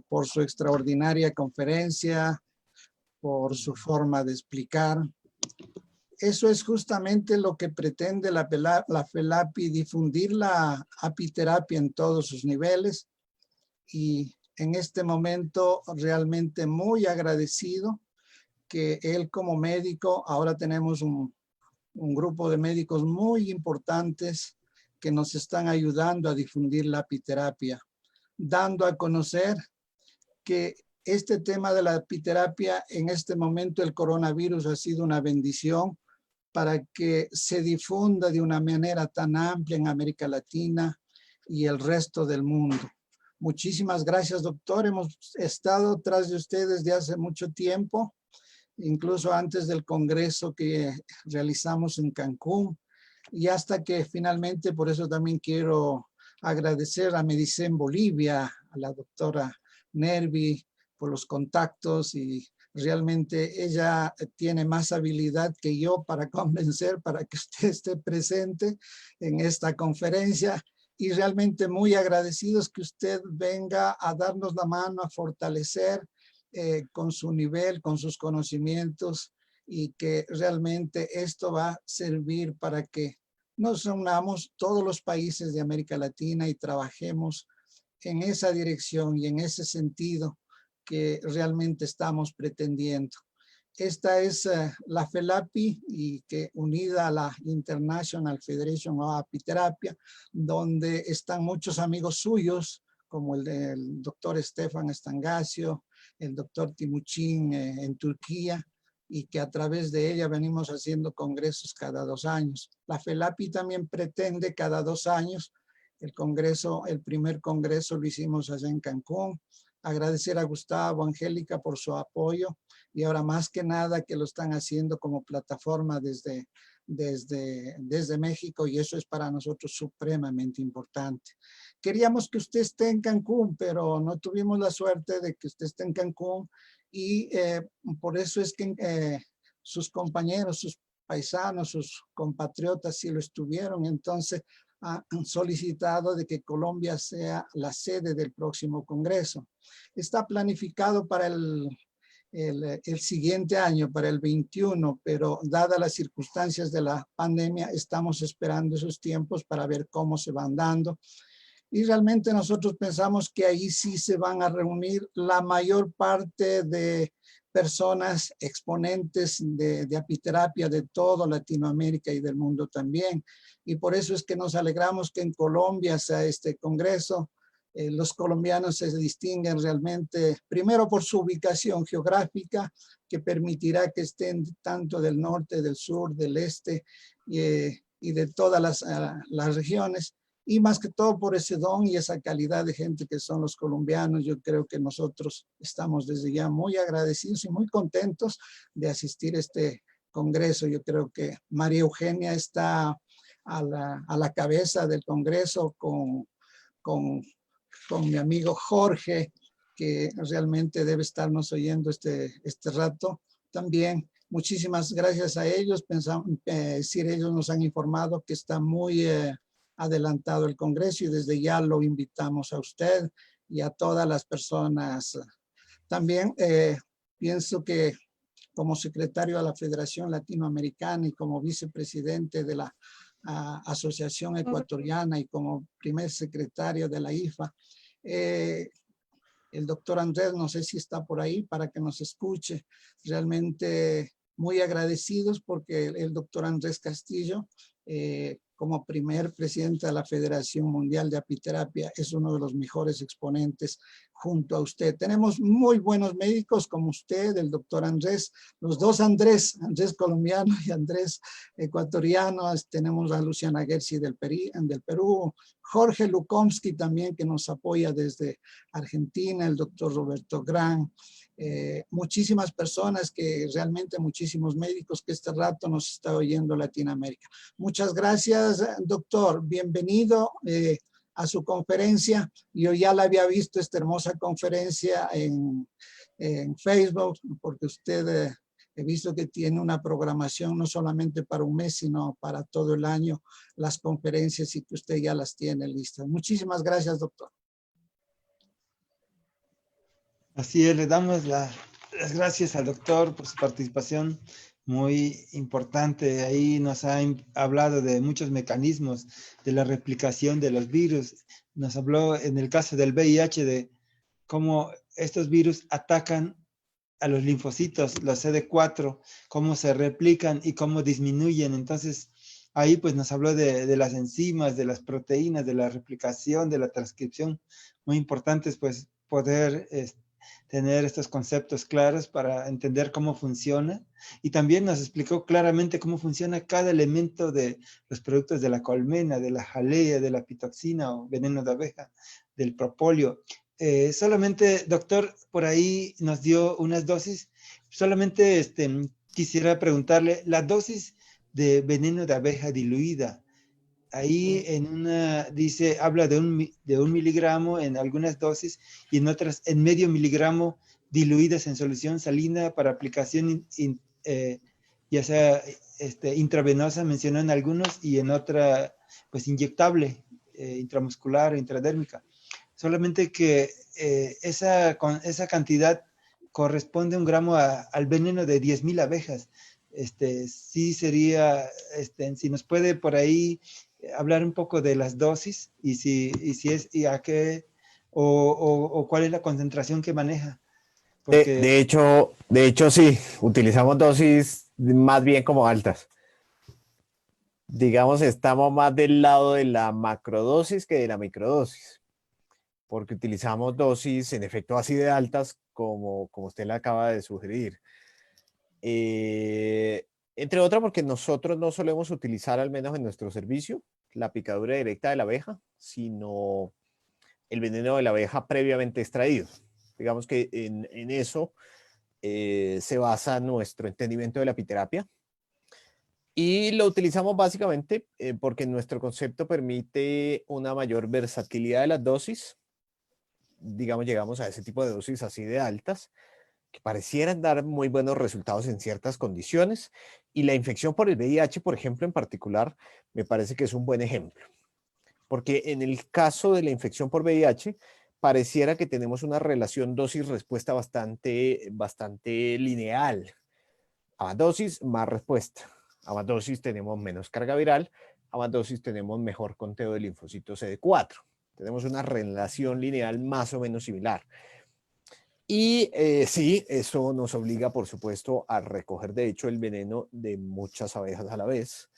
por su extraordinaria conferencia, por su forma de explicar. Eso es justamente lo que pretende la FELAPI, difundir la apiterapia en todos sus niveles. Y en este momento realmente muy agradecido que él como médico, ahora tenemos un grupo de médicos muy importantes que nos están ayudando a difundir la apiterapia, dando a conocer que este tema de la apiterapia en este momento el coronavirus ha sido una bendición para que se difunda de una manera tan amplia en América Latina y el resto del mundo. Muchísimas gracias, doctor. Hemos estado tras de ustedes desde hace mucho tiempo, incluso antes del congreso que realizamos en Cancún, y hasta que finalmente, por eso también quiero agradecer a Medicén Bolivia, a la doctora Nervi por los contactos, y realmente ella tiene más habilidad que yo para convencer, para que usted esté presente en esta conferencia, y realmente muy agradecidos que usted venga a darnos la mano, a fortalecer con su nivel, con sus conocimientos, y que realmente esto va a servir para que nos reunamos todos los países de América Latina y trabajemos en esa dirección y en ese sentido que realmente estamos pretendiendo. Esta es la FELAPI, y que unida a la International Federation of Apiterapia, donde están muchos amigos suyos, como el doctor Stefan Stangasio, el doctor Timuçin en Turquía, y que a través de ella venimos haciendo congresos cada 2 años. La FELAPI también pretende cada 2 años el congreso. El primer congreso lo hicimos allá en Cancún. Agradecer a Gustavo, Angélica por su apoyo, y ahora más que nada que lo están haciendo como plataforma desde México, y eso es para nosotros supremamente importante. Queríamos que usted esté en Cancún, pero no tuvimos la suerte de que usted esté en Cancún, y por eso es que sus compañeros, sus paisanos, sus compatriotas sí lo estuvieron. Entonces han solicitado de que Colombia sea la sede del próximo congreso. Está planificado para el siguiente año, para el 21, pero dadas las circunstancias de la pandemia, estamos esperando esos tiempos para ver cómo se van dando. Y realmente nosotros pensamos que ahí sí se van a reunir la mayor parte de personas exponentes de apiterapia de toda Latinoamérica y del mundo también. Y por eso es que nos alegramos que en Colombia sea este congreso. Los colombianos se distinguen realmente, primero por su ubicación geográfica, que permitirá que estén tanto del norte, del sur, del este y de todas las regiones. Y más que todo por ese don y esa calidad de gente que son los colombianos. Yo creo que nosotros estamos desde ya muy agradecidos y muy contentos de asistir a este congreso. Yo creo que María Eugenia está a la cabeza del congreso con mi amigo Jorge, que realmente debe estarnos oyendo este rato. También muchísimas gracias a ellos. Ellos nos han informado que está muy adelantado el congreso, y desde ya lo invitamos a usted y a todas las personas. También pienso que como secretario de la Federación Latinoamericana y como vicepresidente de la Asociación Ecuatoriana y como primer secretario de la IFA, el doctor Andrés, no sé si está por ahí para que nos escuche. Realmente muy agradecidos porque el doctor Andrés Castillo, como primer presidente de la Federación Mundial de Apiterapia, es uno de los mejores exponentes junto a usted. Tenemos muy buenos médicos como usted, el doctor Andrés, los dos Andrés colombiano y Andrés ecuatoriano. Tenemos a Luciana Gersi del Perú, Jorge Lukomsky también, que nos apoya desde Argentina, el doctor Roberto Gran, muchísimas personas que realmente, muchísimos médicos que este rato nos está oyendo Latinoamérica. Muchas gracias, doctor. Bienvenido a su conferencia. Yo ya la había visto esta hermosa conferencia en Facebook, porque usted he visto que tiene una programación no solamente para un mes, sino para todo el año, las conferencias, y que usted ya las tiene listas. Muchísimas gracias, doctor. Así es, le damos las gracias al doctor por su participación muy importante. Ahí nos ha hablado de muchos mecanismos de la replicación de los virus. Nos habló en el caso del VIH de cómo estos virus atacan a los linfocitos, los CD4, cómo se replican y cómo disminuyen. Entonces, ahí pues nos habló de las enzimas, de las proteínas, de la replicación, de la transcripción. Muy importantes pues poder tener estos conceptos claros para entender cómo funciona, y también nos explicó claramente cómo funciona cada elemento de los productos de la colmena, de la jalea, de la pitoxina o veneno de abeja, del propóleo. Solamente, doctor, por ahí nos dio unas dosis. Solamente quisiera preguntarle, la dosis de veneno de abeja diluida, ahí en una, dice, habla de un miligramo en algunas dosis y en otras en medio miligramo diluidas en solución salina para aplicación ya sea intravenosa, mencionó en algunos, y en otra, pues inyectable, intramuscular o intradérmica. Solamente que esa cantidad corresponde un gramo al veneno de 10,000 abejas. Sí sería, si nos puede por ahí hablar un poco de las dosis y si es, y a qué, o cuál es la concentración que maneja. Porque De hecho, sí, utilizamos dosis más bien como altas. Digamos, estamos más del lado de la macrodosis que de la microdosis, porque utilizamos dosis en efecto así de altas como usted le acaba de sugerir. Entre otras porque nosotros no solemos utilizar, al menos en nuestro servicio, la picadura directa de la abeja, sino el veneno de la abeja previamente extraído. Digamos que en eso se basa nuestro entendimiento de la apiterapia. Y lo utilizamos básicamente porque nuestro concepto permite una mayor versatilidad de las dosis. Digamos, llegamos a ese tipo de dosis así de altas, que parecieran dar muy buenos resultados en ciertas condiciones. Y la infección por el VIH, por ejemplo, en particular, me parece que es un buen ejemplo. Porque en el caso de la infección por VIH, pareciera que tenemos una relación dosis-respuesta bastante lineal. A más dosis, más respuesta. A más dosis tenemos menos carga viral, a más dosis tenemos mejor conteo de linfocitos CD4. Tenemos una relación lineal más o menos similar. Y sí, eso nos obliga, por supuesto, a recoger, de hecho, el veneno de muchas abejas a la vez.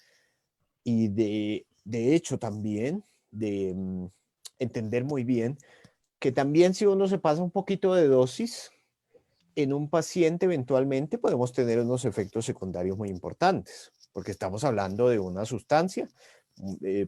Y de hecho también de entender muy bien que también si uno se pasa un poquito de dosis en un paciente, eventualmente podemos tener unos efectos secundarios muy importantes, porque estamos hablando de una sustancia,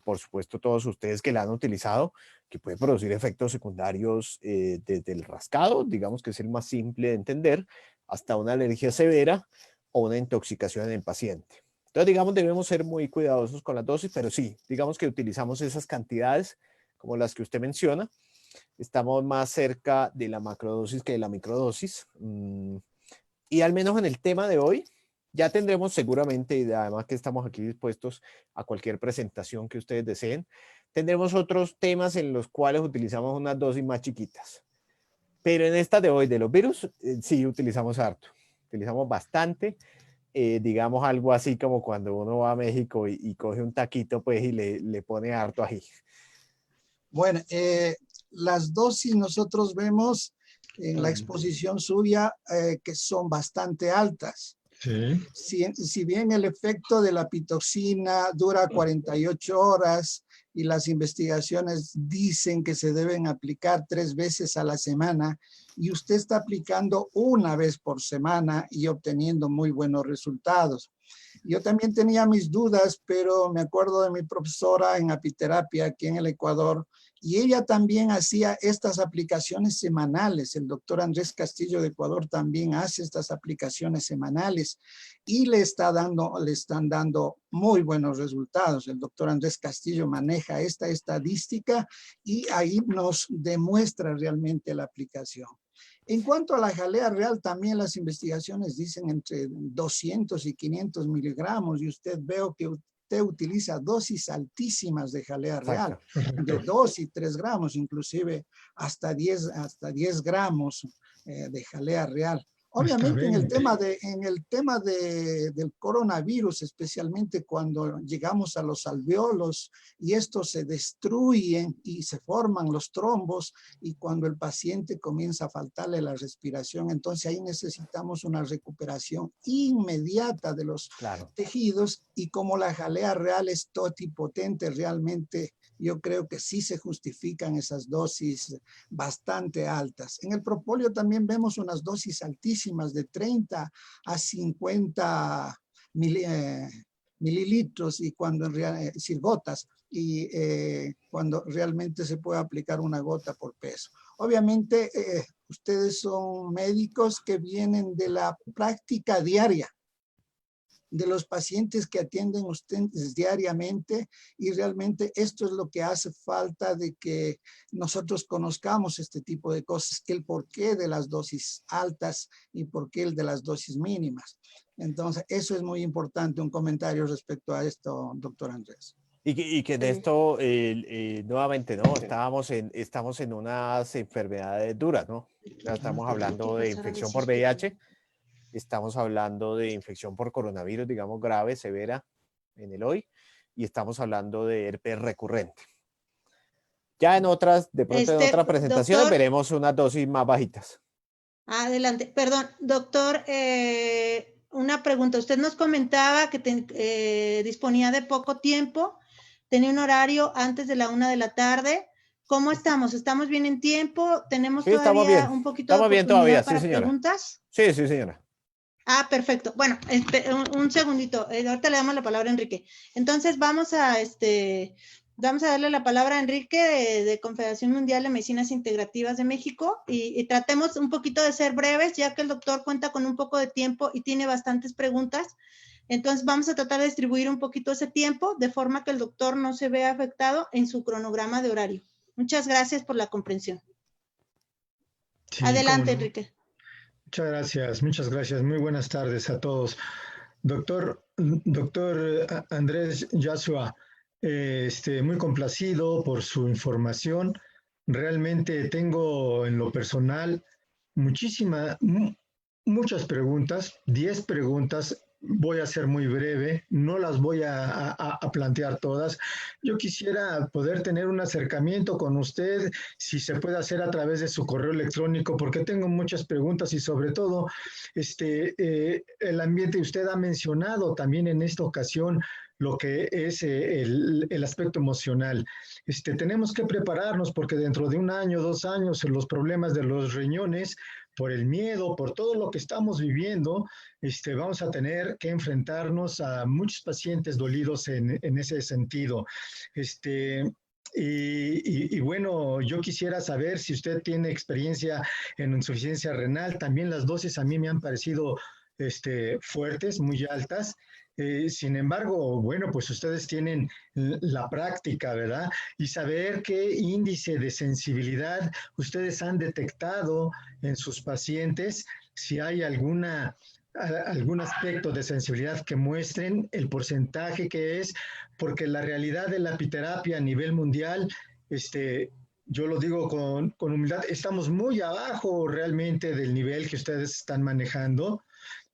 por supuesto todos ustedes que la han utilizado, que puede producir efectos secundarios desde el rascado, digamos que es el más simple de entender, hasta una alergia severa o una intoxicación en el paciente. Entonces, digamos, debemos ser muy cuidadosos con las dosis, pero sí, digamos que utilizamos esas cantidades como las que usted menciona. Estamos más cerca de la macrodosis que de la microdosis. Y al menos en el tema de hoy, ya tendremos seguramente, y además que estamos aquí dispuestos a cualquier presentación que ustedes deseen, tendremos otros temas en los cuales utilizamos unas dosis más chiquitas. Pero en esta de hoy de los virus, sí utilizamos harto. Utilizamos bastante. Digamos algo así como cuando uno va a México y coge un taquito pues y le pone harto ají. Bueno, las dosis nosotros vemos en la exposición suya que son bastante altas. Sí. Si bien el efecto de la pitoxina dura 48 horas y las investigaciones dicen que se deben aplicar 3 veces a la semana, y usted está aplicando una vez por semana y obteniendo muy buenos resultados. Yo también tenía mis dudas, pero me acuerdo de mi profesora en apiterapia aquí en el Ecuador, y ella también hacía estas aplicaciones semanales. El doctor Andrés Castillo de Ecuador también hace estas aplicaciones semanales y le están dando muy buenos resultados. El doctor Andrés Castillo maneja esta estadística y ahí nos demuestra realmente la aplicación. En cuanto a la jalea real, también las investigaciones dicen entre 200 y 500 miligramos, y usted veo que usted utiliza dosis altísimas de jalea real, de 2 y 3 gramos, inclusive hasta 10 gramos de jalea real. Obviamente en el tema del coronavirus, especialmente cuando llegamos a los alveolos y estos se destruyen y se forman los trombos, y cuando el paciente comienza a faltarle la respiración, entonces ahí necesitamos una recuperación inmediata de los tejidos, y como la jalea real es totipotente, realmente yo creo que sí se justifican esas dosis bastante altas. En el propóleo también vemos unas dosis altísimas de 30 a 50 mililitros, y cuando gotas, y cuando realmente se puede aplicar una gota por peso. Obviamente ustedes son médicos que vienen de la práctica diaria, de los pacientes que atienden ustedes diariamente, y realmente esto es lo que hace falta, de que nosotros conozcamos este tipo de cosas, el porqué de las dosis altas y por qué el de las dosis mínimas. Entonces, eso es muy importante, un comentario respecto a esto, doctor Andrés. Y que en esto, nuevamente, ¿no? Estamos en unas enfermedades duras, ¿no? Ya estamos hablando de infección por VIH, estamos hablando de infección por coronavirus, digamos, grave, severa en el hoy, y estamos hablando de herpes recurrente. Ya en otras, de pronto en otras presentaciones, doctor, veremos unas dosis más bajitas. Adelante, perdón, doctor, una pregunta. Usted nos comentaba que disponía de poco tiempo, tenía un horario antes de la 1 de la tarde. ¿Cómo estamos? ¿Estamos bien en tiempo? ¿Tenemos Sí, estamos todavía bien. un poquito de Estamos bien oportunidad todavía, sí, para señora. preguntas? Sí, sí, señora. Ah, perfecto. Bueno, un segundito. Ahorita le damos la palabra a Enrique. Entonces vamos a darle la palabra a Enrique de Confederación Mundial de Medicinas Integrativas de México y tratemos un poquito de ser breves, ya que el doctor cuenta con un poco de tiempo y tiene bastantes preguntas. Entonces vamos a tratar de distribuir un poquito ese tiempo de forma que el doctor no se vea afectado en su cronograma de horario. Muchas gracias por la comprensión. Sí, Adelante, Enrique. Muchas gracias. Muy buenas tardes a todos. Doctor Andrés Yasua, muy complacido por su información. Realmente tengo en lo personal muchas preguntas, 10 preguntas. Voy a ser muy breve, no las voy a plantear todas. Yo quisiera poder tener un acercamiento con usted, si se puede hacer a través de su correo electrónico, porque tengo muchas preguntas y sobre todo el ambiente. Usted ha mencionado también en esta ocasión lo que es el aspecto emocional. Tenemos que prepararnos porque dentro de 1 año, 2 años, los problemas de los riñones, por el miedo, por todo lo que estamos viviendo, vamos a tener que enfrentarnos a muchos pacientes dolidos en ese sentido. Y bueno, yo quisiera saber si usted tiene experiencia en insuficiencia renal. También las dosis a mí me han parecido fuertes, muy altas. Sin embargo, bueno, pues ustedes tienen la práctica, ¿verdad? Y saber qué índice de sensibilidad ustedes han detectado en sus pacientes, si hay algún aspecto de sensibilidad que muestren, el porcentaje que es, porque la realidad de la apiterapia a nivel mundial, yo lo digo con humildad, estamos muy abajo realmente del nivel que ustedes están manejando.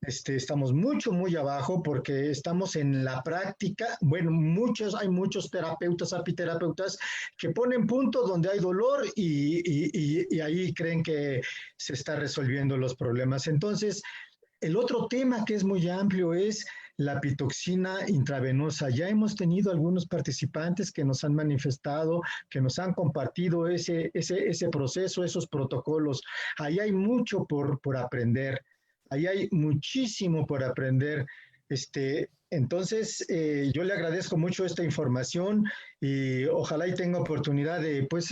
Estamos muy abajo porque estamos en la práctica. Bueno, hay muchos terapeutas, apiterapeutas, que ponen punto donde hay dolor y ahí creen que se está resolviendo los problemas. Entonces, el otro tema que es muy amplio es la pitoxina intravenosa. Ya hemos tenido algunos participantes que nos han manifestado, que nos han compartido ese proceso, esos protocolos. Ahí hay mucho por aprender. Ahí hay muchísimo por aprender. Entonces, yo le agradezco mucho esta información y ojalá y tenga oportunidad de, pues,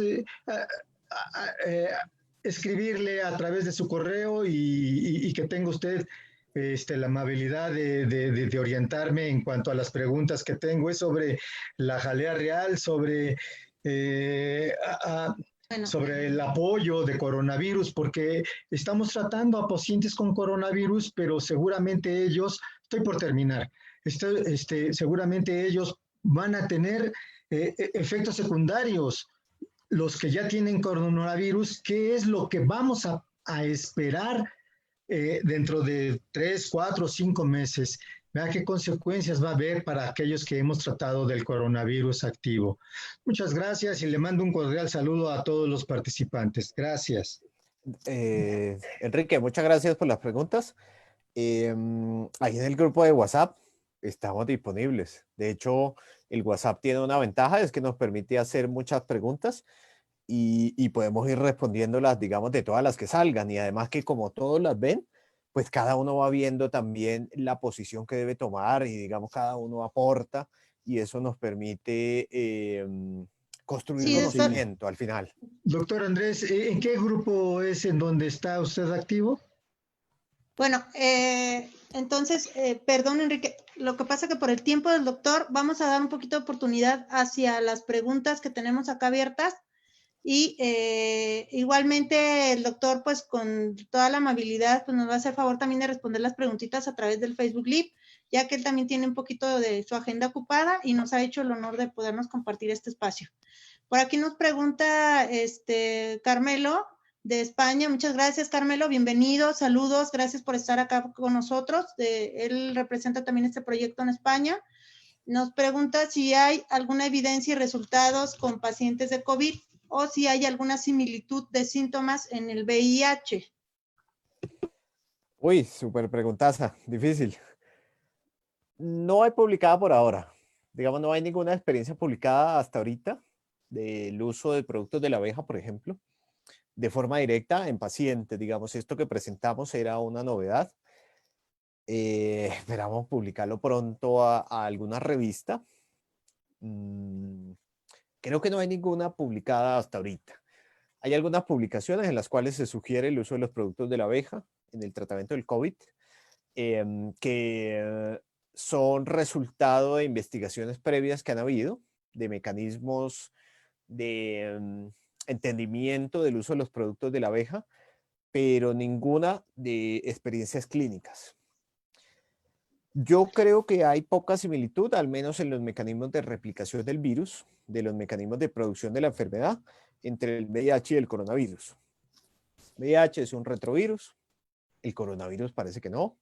escribirle a través de su correo y que tenga usted la amabilidad de orientarme en cuanto a las preguntas que tengo. Es sobre la jalea real, sobre el apoyo de coronavirus, porque estamos tratando a pacientes con coronavirus, pero seguramente ellos, estoy por terminar, seguramente ellos van a tener efectos secundarios. Los que ya tienen coronavirus, ¿qué es lo que vamos a esperar dentro de 3, 4, 5 meses? Vea qué consecuencias va a haber para aquellos que hemos tratado del coronavirus activo. Muchas gracias y le mando un cordial saludo a todos los participantes. Gracias. Enrique, muchas gracias por las preguntas. Ahí en el grupo de WhatsApp estamos disponibles. De hecho, el WhatsApp tiene una ventaja, es que nos permite hacer muchas preguntas y podemos ir respondiéndolas, digamos, de todas las que salgan. Y además que como todos las ven, pues cada uno va viendo también la posición que debe tomar y, digamos, cada uno aporta y eso nos permite construir conocimiento al final. Doctor Andrés, ¿en qué grupo es en donde está usted activo? Bueno, Entonces, perdón, Enrique, lo que pasa que por el tiempo del doctor vamos a dar un poquito de oportunidad hacia las preguntas que tenemos acá abiertas y igualmente el doctor, pues con toda la amabilidad, pues nos va a hacer favor también de responder las preguntitas a través del Facebook Live, ya que él también tiene un poquito de su agenda ocupada y nos ha hecho el honor de podernos compartir este espacio. Por aquí nos pregunta Carmelo de España. Muchas gracias, Carmelo. Bienvenido, saludos, gracias por estar acá con nosotros. Él representa también este proyecto en España. Nos pregunta si hay alguna evidencia y resultados con pacientes de COVID o si hay alguna similitud de síntomas en el VIH. Uy, súper preguntaza, difícil. No hay publicada por ahora. Digamos, no hay ninguna experiencia publicada hasta ahorita del uso de productos de la abeja, por ejemplo, de forma directa en pacientes. Digamos, esto que presentamos era una novedad. Esperamos publicarlo pronto a alguna revista. Creo que no hay ninguna publicada hasta ahorita. Hay algunas publicaciones en las cuales se sugiere el uso de los productos de la abeja en el tratamiento del COVID, que son resultado de investigaciones previas que han habido, de mecanismos de entendimiento del uso de los productos de la abeja, pero ninguna de experiencias clínicas. Yo creo que hay poca similitud, al menos en los mecanismos de replicación del virus, de los mecanismos de producción de la enfermedad, entre el VIH y el coronavirus. VIH es un retrovirus, el coronavirus parece que no.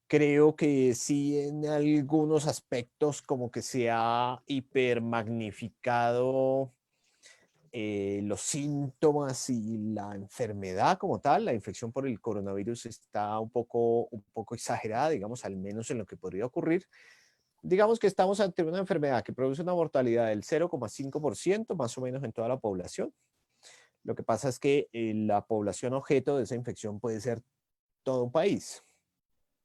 Creo que sí en algunos aspectos como que se ha hipermagnificado los síntomas y la enfermedad como tal. La infección por el coronavirus está un poco exagerada, digamos, al menos en lo que podría ocurrir. Digamos que estamos ante una enfermedad que produce una mortalidad del 0,5% más o menos en toda la población. Lo que pasa es que la población objeto de esa infección puede ser todo un país.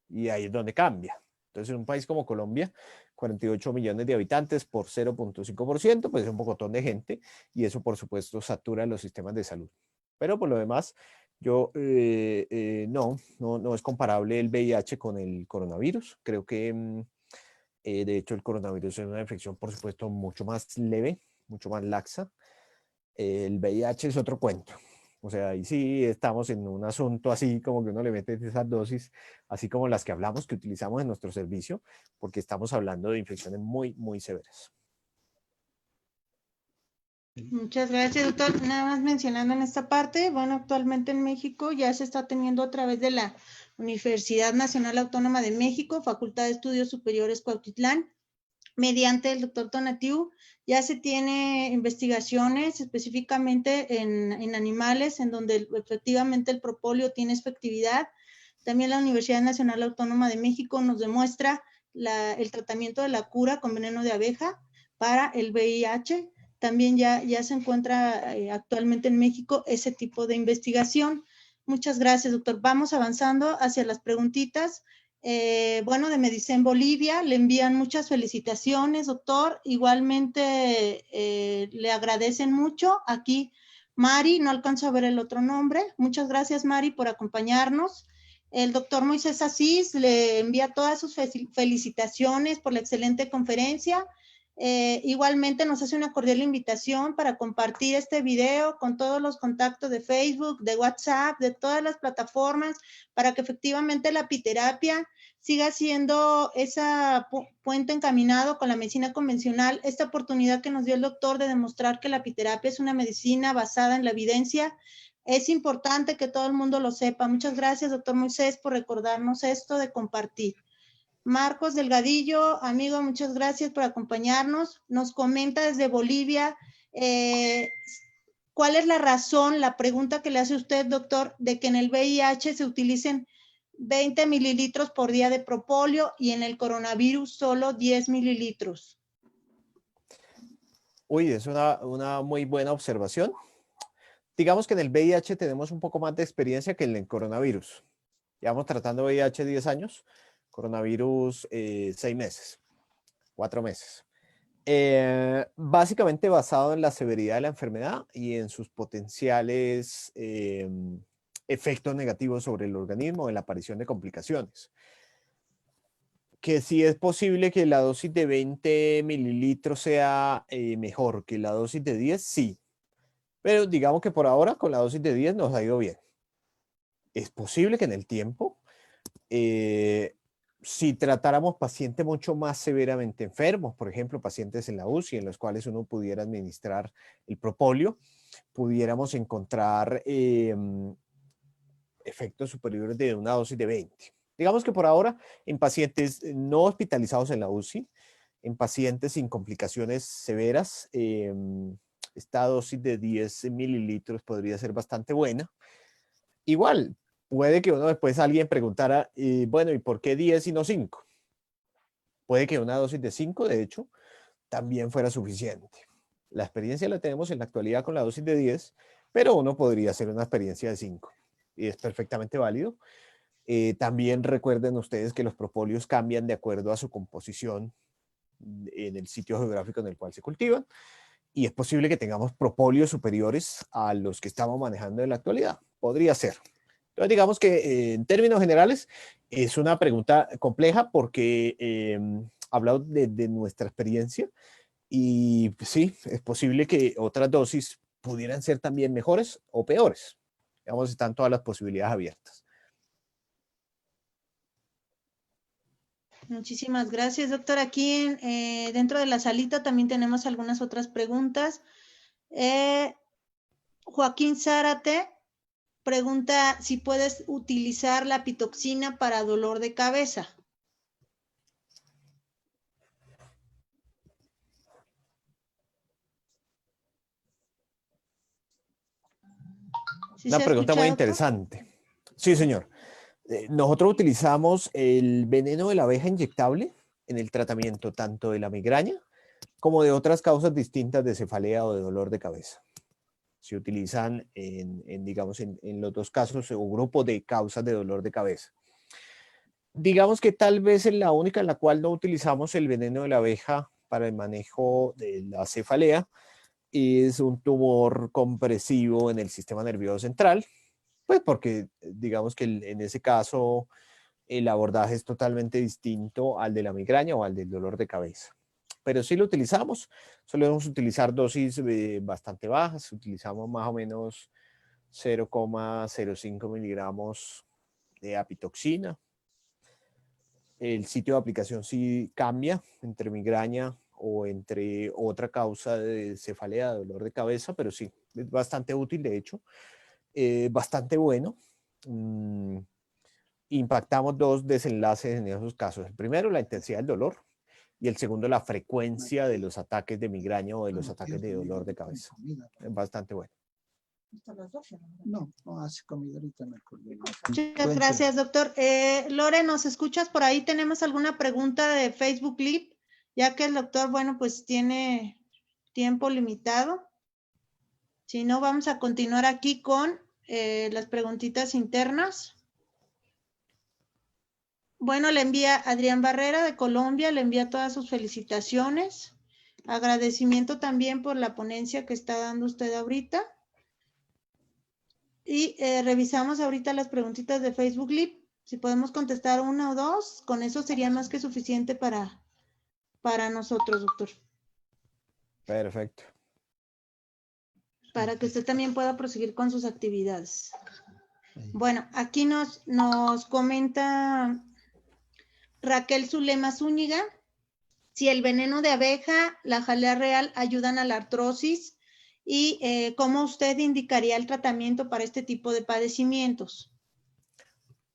Y ahí es donde cambia. Entonces, en un país como Colombia, 48 millones de habitantes por 0,5%, pues es un pocotón de gente y eso, por supuesto, satura los sistemas de salud. Pero por lo demás, yo no es comparable el VIH con el coronavirus. Creo que, de hecho, el coronavirus es una infección, por supuesto, mucho más leve, mucho más laxa. El VIH es otro cuento. O sea, ahí sí estamos en un asunto así como que uno le mete esas dosis, así como las que hablamos, que utilizamos en nuestro servicio, porque estamos hablando de infecciones muy, muy severas. Muchas gracias, doctor. Nada más mencionando en esta parte, bueno, actualmente en México ya se está teniendo a través de la Universidad Nacional Autónoma de México, Facultad de Estudios Superiores Cuautitlán, mediante el doctor Tonatiuh, ya se tiene investigaciones específicamente en animales en donde efectivamente el propóleo tiene efectividad. También la Universidad Nacional Autónoma de México nos demuestra el tratamiento de la cura con veneno de abeja para el VIH. También ya se encuentra actualmente en México ese tipo de investigación. Muchas gracias, doctor. Vamos avanzando hacia las preguntitas. Bueno, de Medicén Bolivia, le envían muchas felicitaciones, doctor. Igualmente le agradecen mucho. Aquí, Mari, no alcanzo a ver el otro nombre. Muchas gracias, Mari, por acompañarnos. El doctor Moisés Asís le envía todas sus felicitaciones por la excelente conferencia. Igualmente nos hace una cordial invitación para compartir este video con todos los contactos de Facebook, de WhatsApp, de todas las plataformas, para que efectivamente la apiterapia siga siendo esa puente encaminado con la medicina convencional. Esta oportunidad que nos dio el doctor de demostrar que la apiterapia es una medicina basada en la evidencia, es importante que todo el mundo lo sepa. Muchas gracias, doctor Moisés, por recordarnos esto de compartir. Marcos Delgadillo, amigo, muchas gracias por acompañarnos. Nos comenta desde Bolivia, ¿cuál es la razón, la pregunta que le hace usted, doctor, de que en el VIH se utilicen 20 mililitros por día de propóleo y en el coronavirus solo 10 mililitros? Uy, es una muy buena observación. Digamos que en el VIH tenemos un poco más de experiencia que en el coronavirus. Llevamos tratando VIH 10 años, coronavirus 6 meses, 4 meses. Básicamente basado en la severidad de la enfermedad y en sus potenciales efectos negativos sobre el organismo en la aparición de complicaciones. Que si es posible que la dosis de 20 mililitros sea mejor que la dosis de 10, sí. Pero digamos que por ahora con la dosis de 10 nos ha ido bien. Es posible que en el tiempo, si tratáramos pacientes mucho más severamente enfermos, por ejemplo, pacientes en la UCI, en los cuales uno pudiera administrar el propóleo, pudiéramos encontrar efectos superiores de una dosis de 20. Digamos que por ahora, en pacientes no hospitalizados en la UCI, en pacientes sin complicaciones severas, esta dosis de 10 mililitros podría ser bastante buena. Igual, puede que uno después alguien preguntara, bueno, ¿y por qué 10 y no 5? Puede que una dosis de 5, de hecho, también fuera suficiente. La experiencia la tenemos en la actualidad con la dosis de 10, pero uno podría hacer una experiencia de 5 y es perfectamente válido. También recuerden ustedes que los propóleos cambian de acuerdo a su composición en el sitio geográfico en el cual se cultivan y es posible que tengamos propóleos superiores a los que estamos manejando en la actualidad. Podría ser. Entonces, digamos que en términos generales es una pregunta compleja porque habla de nuestra experiencia y pues, sí, es posible que otras dosis pudieran ser también mejores o peores. Digamos, están todas las posibilidades abiertas. Muchísimas gracias, doctor. Aquí dentro de la salita también tenemos algunas otras preguntas. Joaquín Zárate pregunta si puedes utilizar la pitoxina para dolor de cabeza. ¿Sí Una se pregunta escucha, muy doctor? interesante. Sí, señor. Nosotros utilizamos el veneno de la abeja inyectable en el tratamiento tanto de la migraña como de otras causas distintas de cefalea o de dolor de cabeza. Se utilizan digamos, en los dos casos o grupos de causas de dolor de cabeza. Digamos que tal vez es la única en la cual no utilizamos el veneno de la abeja para el manejo de la cefalea. Es un tumor compresivo en el sistema nervioso central, pues porque digamos que en ese caso el abordaje es totalmente distinto al de la migraña o al del dolor de cabeza. Pero sí lo utilizamos, solemos utilizar dosis bastante bajas, utilizamos más o menos 0,05 miligramos de apitoxina. El sitio de aplicación sí cambia entre migraña o entre otra causa de cefalea, dolor de cabeza, pero sí, es bastante útil, de hecho, bastante bueno. Impactamos dos desenlaces en esos casos. El primero, la intensidad del dolor, y el segundo, la frecuencia de los ataques de migraña o de los ataques de dolor de cabeza. Es bastante bueno. No, no hace comida ahorita. Muchas gracias, doctor. Lore, ¿nos escuchas? Por ahí tenemos alguna pregunta de Facebook Live, ya que el doctor, bueno, pues tiene tiempo limitado. Si no, vamos a continuar aquí con las preguntitas internas. Bueno, le envía Adrián Barrera de Colombia, le envía todas sus felicitaciones. Agradecimiento también por la ponencia que está dando usted ahorita. Y revisamos ahorita las preguntitas de Facebook Live. Si podemos contestar una o dos, con eso sería más que suficiente para nosotros, doctor. Perfecto. Para que usted también pueda proseguir con sus actividades. Bueno, aquí nos comenta Raquel Zulema Zúñiga si el veneno de abeja, la jalea real ayudan a la artrosis y cómo usted indicaría el tratamiento para este tipo de padecimientos.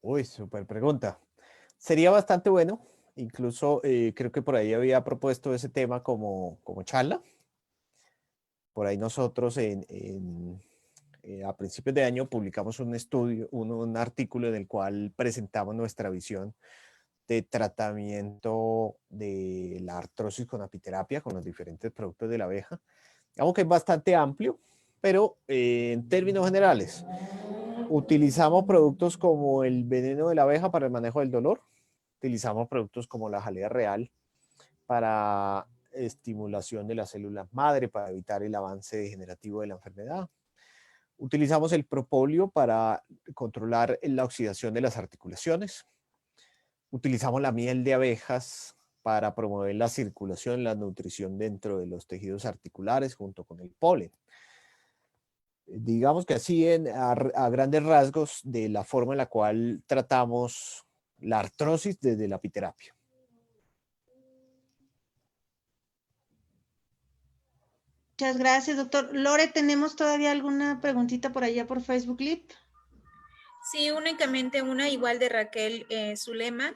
Uy, súper pregunta. Sería bastante bueno. Incluso creo que por ahí había propuesto ese tema como charla. Por ahí nosotros a principios de año publicamos un estudio, un artículo en el cual presentamos nuestra visión de tratamiento de la artrosis con apiterapia, con los diferentes productos de la abeja. Digamos que es bastante amplio, pero en términos generales, utilizamos productos como el veneno de la abeja para el manejo del dolor, utilizamos productos como la jalea real para estimulación de las células madre, para evitar el avance degenerativo de la enfermedad. Utilizamos el propóleo para controlar la oxidación de las articulaciones. Utilizamos la miel de abejas para promover la circulación, la nutrición dentro de los tejidos articulares junto con el polen. Digamos que así a grandes rasgos de la forma en la cual tratamos la artrosis desde la apiterapia. Muchas gracias, doctor. Lore, ¿tenemos todavía alguna preguntita por allá por Facebook Live? Sí, únicamente una igual de Raquel Zulema.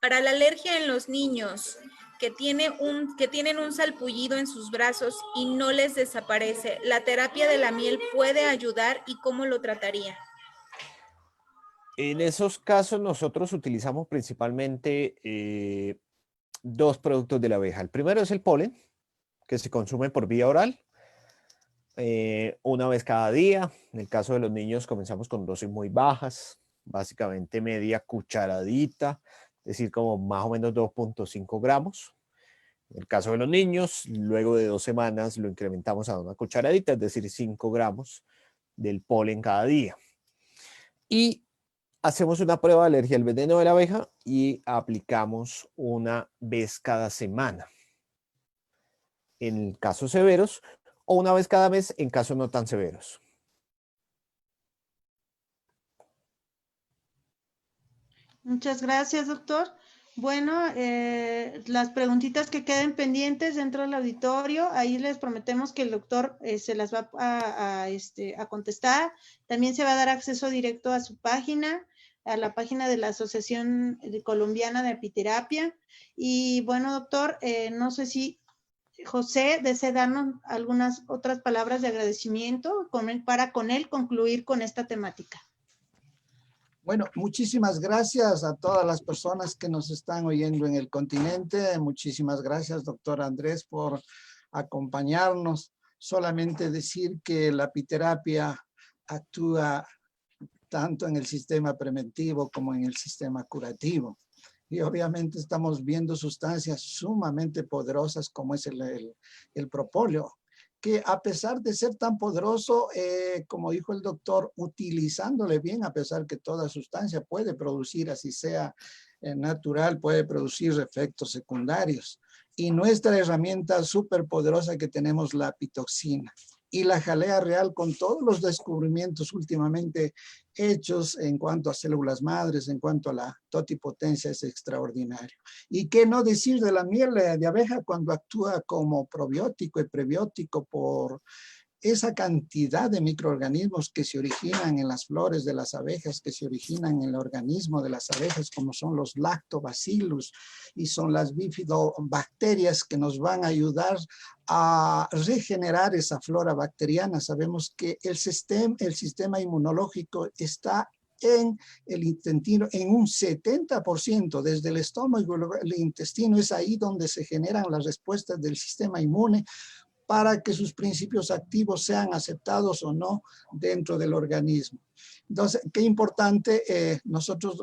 Para la alergia en los niños que tienen un salpullido en sus brazos y no les desaparece, ¿la terapia de la miel puede ayudar y cómo lo trataría? En esos casos nosotros utilizamos principalmente dos productos de la abeja. El primero es el polen, que se consume por vía oral, una vez cada día. En el caso de los niños comenzamos con dosis muy bajas, básicamente media cucharadita, es decir, como más o menos 2.5 gramos. En el caso de los niños, luego de 2 semanas lo incrementamos a una cucharadita, es decir, 5 gramos del polen cada día. Y hacemos una prueba de alergia al veneno de la abeja y aplicamos una vez cada semana en casos severos o una vez cada mes en casos no tan severos. Muchas gracias, doctor. Bueno, las preguntitas que queden pendientes dentro del auditorio, ahí les prometemos que el doctor se las va a contestar. También se va a dar acceso directo a su página, a la página de la Asociación Colombiana de Apiterapia. Y bueno, doctor, no sé si José desea darnos algunas otras palabras de agradecimiento para con él concluir con esta temática. Bueno, muchísimas gracias a todas las personas que nos están oyendo en el continente. Muchísimas gracias, doctor Andrés, por acompañarnos. Solamente decir que la apiterapia actúa tanto en el sistema preventivo como en el sistema curativo. Y obviamente estamos viendo sustancias sumamente poderosas como es el propóleo, que a pesar de ser tan poderoso, como dijo el doctor, utilizándole bien, a pesar que toda sustancia puede producir, así sea natural, puede producir efectos secundarios. Y nuestra herramienta súper poderosa que tenemos, la apitoxina, y la jalea real con todos los descubrimientos últimamente hechos en cuanto a células madres, en cuanto a la totipotencia, es extraordinario. Y qué no decir de la miel de abeja cuando actúa como probiótico y prebiótico por esa cantidad de microorganismos que se originan en las flores de las abejas, que se originan en el organismo de las abejas, como son los lactobacillus y son las bifidobacterias que nos van a ayudar a regenerar esa flora bacteriana. Sabemos que el sistema inmunológico está en el intestino en un 70%, desde el estómago, el intestino es ahí donde se generan las respuestas del sistema inmune para que sus principios activos sean aceptados o no dentro del organismo. Entonces, qué importante, nosotros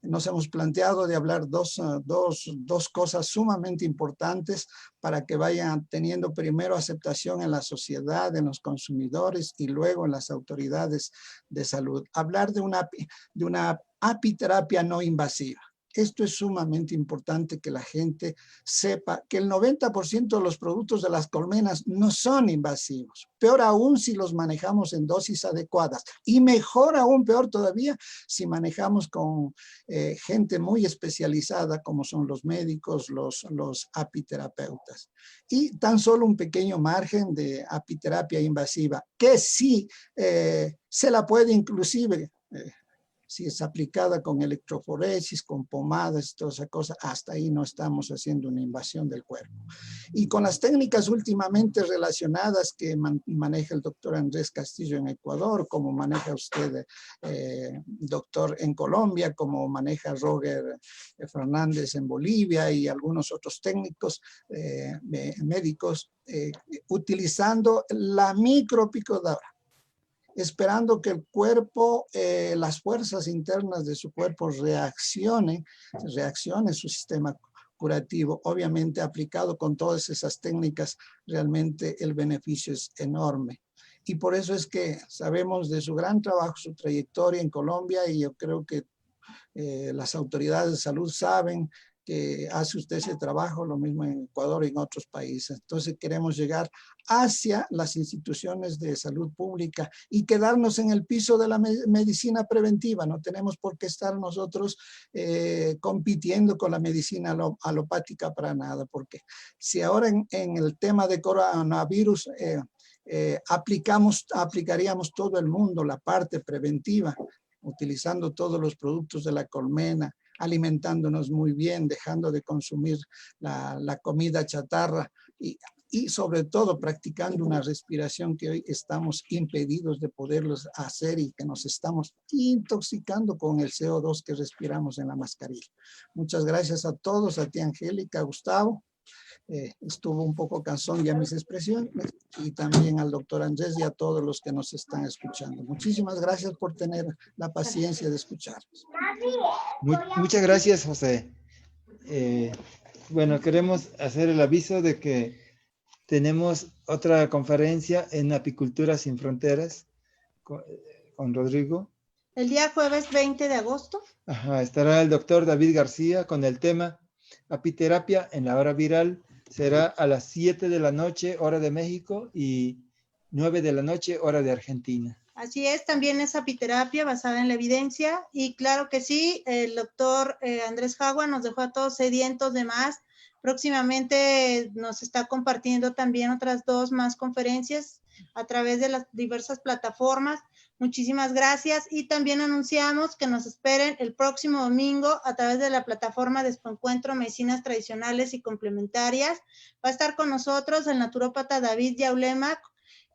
nos hemos planteado de hablar dos cosas sumamente importantes para que vayan teniendo primero aceptación en la sociedad, en los consumidores y luego en las autoridades de salud. Hablar de una apiterapia no invasiva. Esto es sumamente importante que la gente sepa que el 90% de los productos de las colmenas no son invasivos. Peor aún si los manejamos en dosis adecuadas. Y mejor aún, peor todavía, si manejamos con gente muy especializada como son los médicos, los apiterapeutas. Y tan solo un pequeño margen de apiterapia invasiva, que sí se la puede inclusive si es aplicada con electroforesis, con pomadas, toda esa cosa, hasta ahí no estamos haciendo una invasión del cuerpo. Y con las técnicas últimamente relacionadas que maneja el doctor Andrés Castillo en Ecuador, como maneja usted, doctor, en Colombia, como maneja Roger Fernández en Bolivia y algunos otros técnicos médicos, utilizando la micropicadora, esperando que el cuerpo, las fuerzas internas de su cuerpo reaccione su sistema curativo. Obviamente aplicado con todas esas técnicas, realmente el beneficio es enorme. y por eso es que sabemos de su gran trabajo, su trayectoria en Colombia, y yo creo que las autoridades de salud saben que hace usted ese trabajo, lo mismo en Ecuador y en otros países. Entonces queremos llegar hacia las instituciones de salud pública y quedarnos en el piso de la medicina preventiva. No tenemos por qué estar nosotros compitiendo con la medicina alopática para nada, porque si ahora en el tema de coronavirus aplicaríamos todo el mundo la parte preventiva, utilizando todos los productos de la colmena, alimentándonos muy bien, dejando de consumir la comida chatarra y sobre todo practicando una respiración que hoy estamos impedidos de poderlos hacer y que nos estamos intoxicando con el CO2 que respiramos en la mascarilla. Muchas gracias a todos, a ti Angélica, Gustavo. Estuvo un poco cansón ya mis expresiones, y también al doctor Andrés y a todos los que nos están escuchando. Muchísimas gracias por tener la paciencia de escucharnos. Muchas gracias, José. Bueno, queremos hacer el aviso de que tenemos otra conferencia en Apicultura Sin Fronteras con Rodrigo. El día jueves 20 de agosto. Ajá, estará el doctor David García con el tema Apiterapia en la hora viral. Será a las 7 de la noche, hora de México, y 9 de la noche, hora de Argentina. Así es, también es apiterapia basada en la evidencia, y claro que sí, el doctor Andrés Jagua nos dejó a todos sedientos de más. Próximamente nos está compartiendo también otras 2 más conferencias a través de las diversas plataformas. Muchísimas gracias, y también anunciamos que nos esperen el próximo domingo a través de la plataforma de Expoencuentro Medicinas Tradicionales y Complementarias. Va a estar con nosotros el naturópata David Yaulema,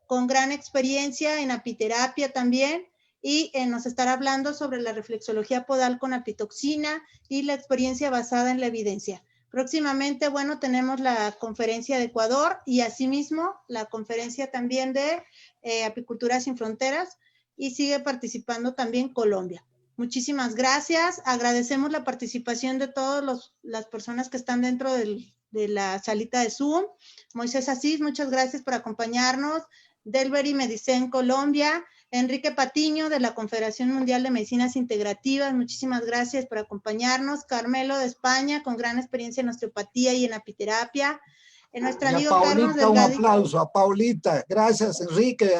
con gran experiencia en apiterapia también, y nos estará hablando sobre la reflexología podal con apitoxina y la experiencia basada en la evidencia. Próximamente, bueno, tenemos la conferencia de Ecuador y asimismo la conferencia también de Apicultura Sin Fronteras, y sigue participando también Colombia. Muchísimas gracias. Agradecemos la participación de todas las personas que están dentro de la salita de Zoom. Moisés Asís, muchas gracias por acompañarnos. Delvery Medicén Colombia. Enrique Patiño de la Confederación Mundial de Medicinas Integrativas, muchísimas gracias por acompañarnos. Carmelo de España, con gran experiencia en osteopatía y en apiterapia. Nuestro amigo Carlos Paulita, un Delgadillo. aplauso a Paulita. Gracias, Enrique,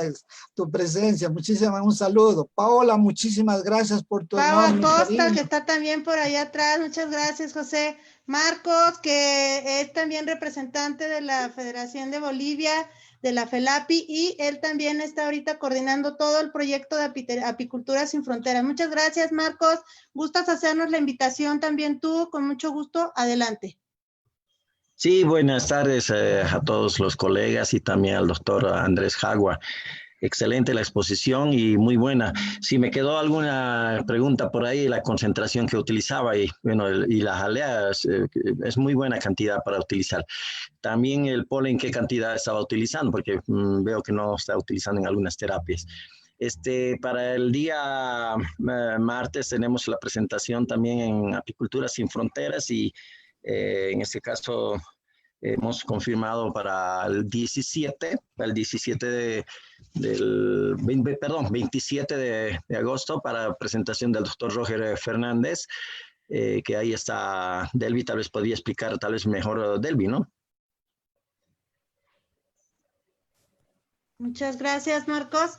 tu presencia. Un saludo. Paola, muchísimas gracias por tu Pau enorme Acosta, cariño. que está también por allá atrás. Muchas gracias, José. Marcos, que es también representante de la Federación de Bolivia, de la FELAPI, y él también está ahorita coordinando todo el proyecto de Apicultura Sin Fronteras. Muchas gracias, Marcos. ¿Gustas hacernos la invitación también tú? Con mucho gusto. Adelante. Sí, buenas tardes a todos los colegas y también al doctor Andrés Jagua. Excelente la exposición y muy buena. Si me quedó alguna pregunta por ahí, la concentración que utilizaba y las aleas, es muy buena cantidad para utilizar. También el polen, ¿qué cantidad estaba utilizando? Porque veo que no está utilizando en algunas terapias. Para el día martes tenemos la presentación también en Apicultura Sin Fronteras y en este caso hemos confirmado para el 27 de agosto para presentación del doctor Roger Fernández, que ahí está Delvi, tal vez podría explicar tal vez mejor Delvi, ¿no? Muchas gracias, Marcos.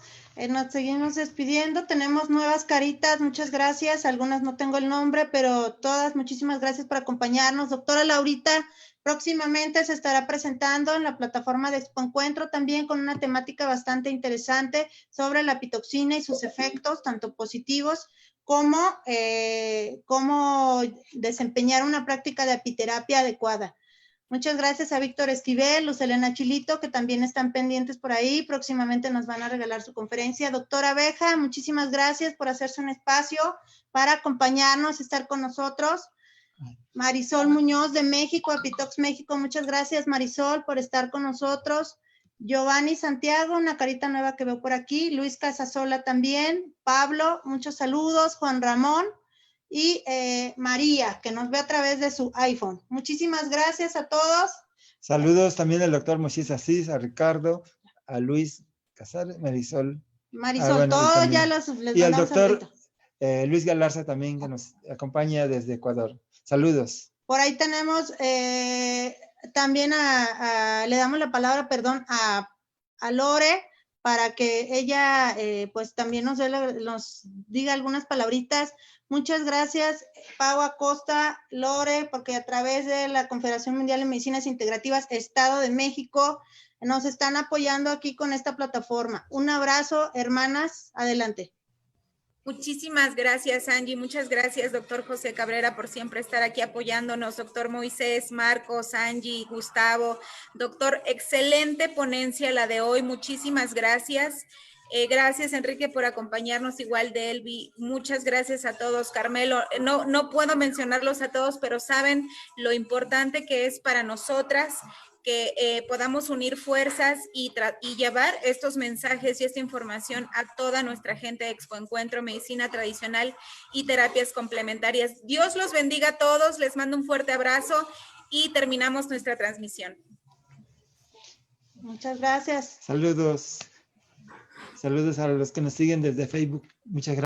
Nos seguimos despidiendo. Tenemos nuevas caritas. Muchas gracias. Algunas no tengo el nombre, pero todas, muchísimas gracias por acompañarnos. Doctora Laurita, próximamente se estará presentando en la plataforma de Expoencuentro también con una temática bastante interesante sobre la pitoxina y sus efectos, tanto positivos como cómo desempeñar una práctica de apiterapia adecuada. Muchas gracias a Víctor Esquivel, Luz Elena Chilito, que también están pendientes por ahí. Próximamente nos van a regalar su conferencia. Doctora Abeja, muchísimas gracias por hacerse un espacio para acompañarnos, estar con nosotros. Marisol Muñoz de México, Apitox México, muchas gracias, Marisol, por estar con nosotros. Giovanni Santiago, una carita nueva que veo por aquí. Luis Casasola también. Pablo, muchos saludos. Juan Ramón. Y María, que nos ve a través de su iPhone. Muchísimas gracias a todos. Saludos también al doctor Moisés Asís, a Ricardo, a Luis Casares, Marisol. Marisol, bueno, y todos también- ya les Y el mandamos doctor ahorita. Luis Galarza también, que nos acompaña desde Ecuador. Saludos. Por ahí tenemos también le damos la palabra, perdón, a Lore para que ella pues también nos diga algunas palabritas. Muchas gracias, Pau Acosta, Lore, porque a través de la Confederación Mundial de Medicinas Integrativas, Estado de México, nos están apoyando aquí con esta plataforma. Un abrazo, hermanas, adelante. Muchísimas gracias, Angie. Muchas gracias, doctor José Cabrera, por siempre estar aquí apoyándonos. Doctor Moisés, Marcos, Angie, Gustavo. Doctor, excelente ponencia la de hoy. Muchísimas gracias. Gracias, Enrique, por acompañarnos, igual de Elvi. Muchas gracias a todos. Carmelo, no puedo mencionarlos a todos, pero saben lo importante que es para nosotras que podamos unir fuerzas y llevar estos mensajes y esta información a toda nuestra gente de Expo Encuentro, Medicina Tradicional y Terapias Complementarias. Dios los bendiga a todos, les mando un fuerte abrazo y terminamos nuestra transmisión. Muchas gracias. Saludos. Saludos a los que nos siguen desde Facebook. Muchas gracias.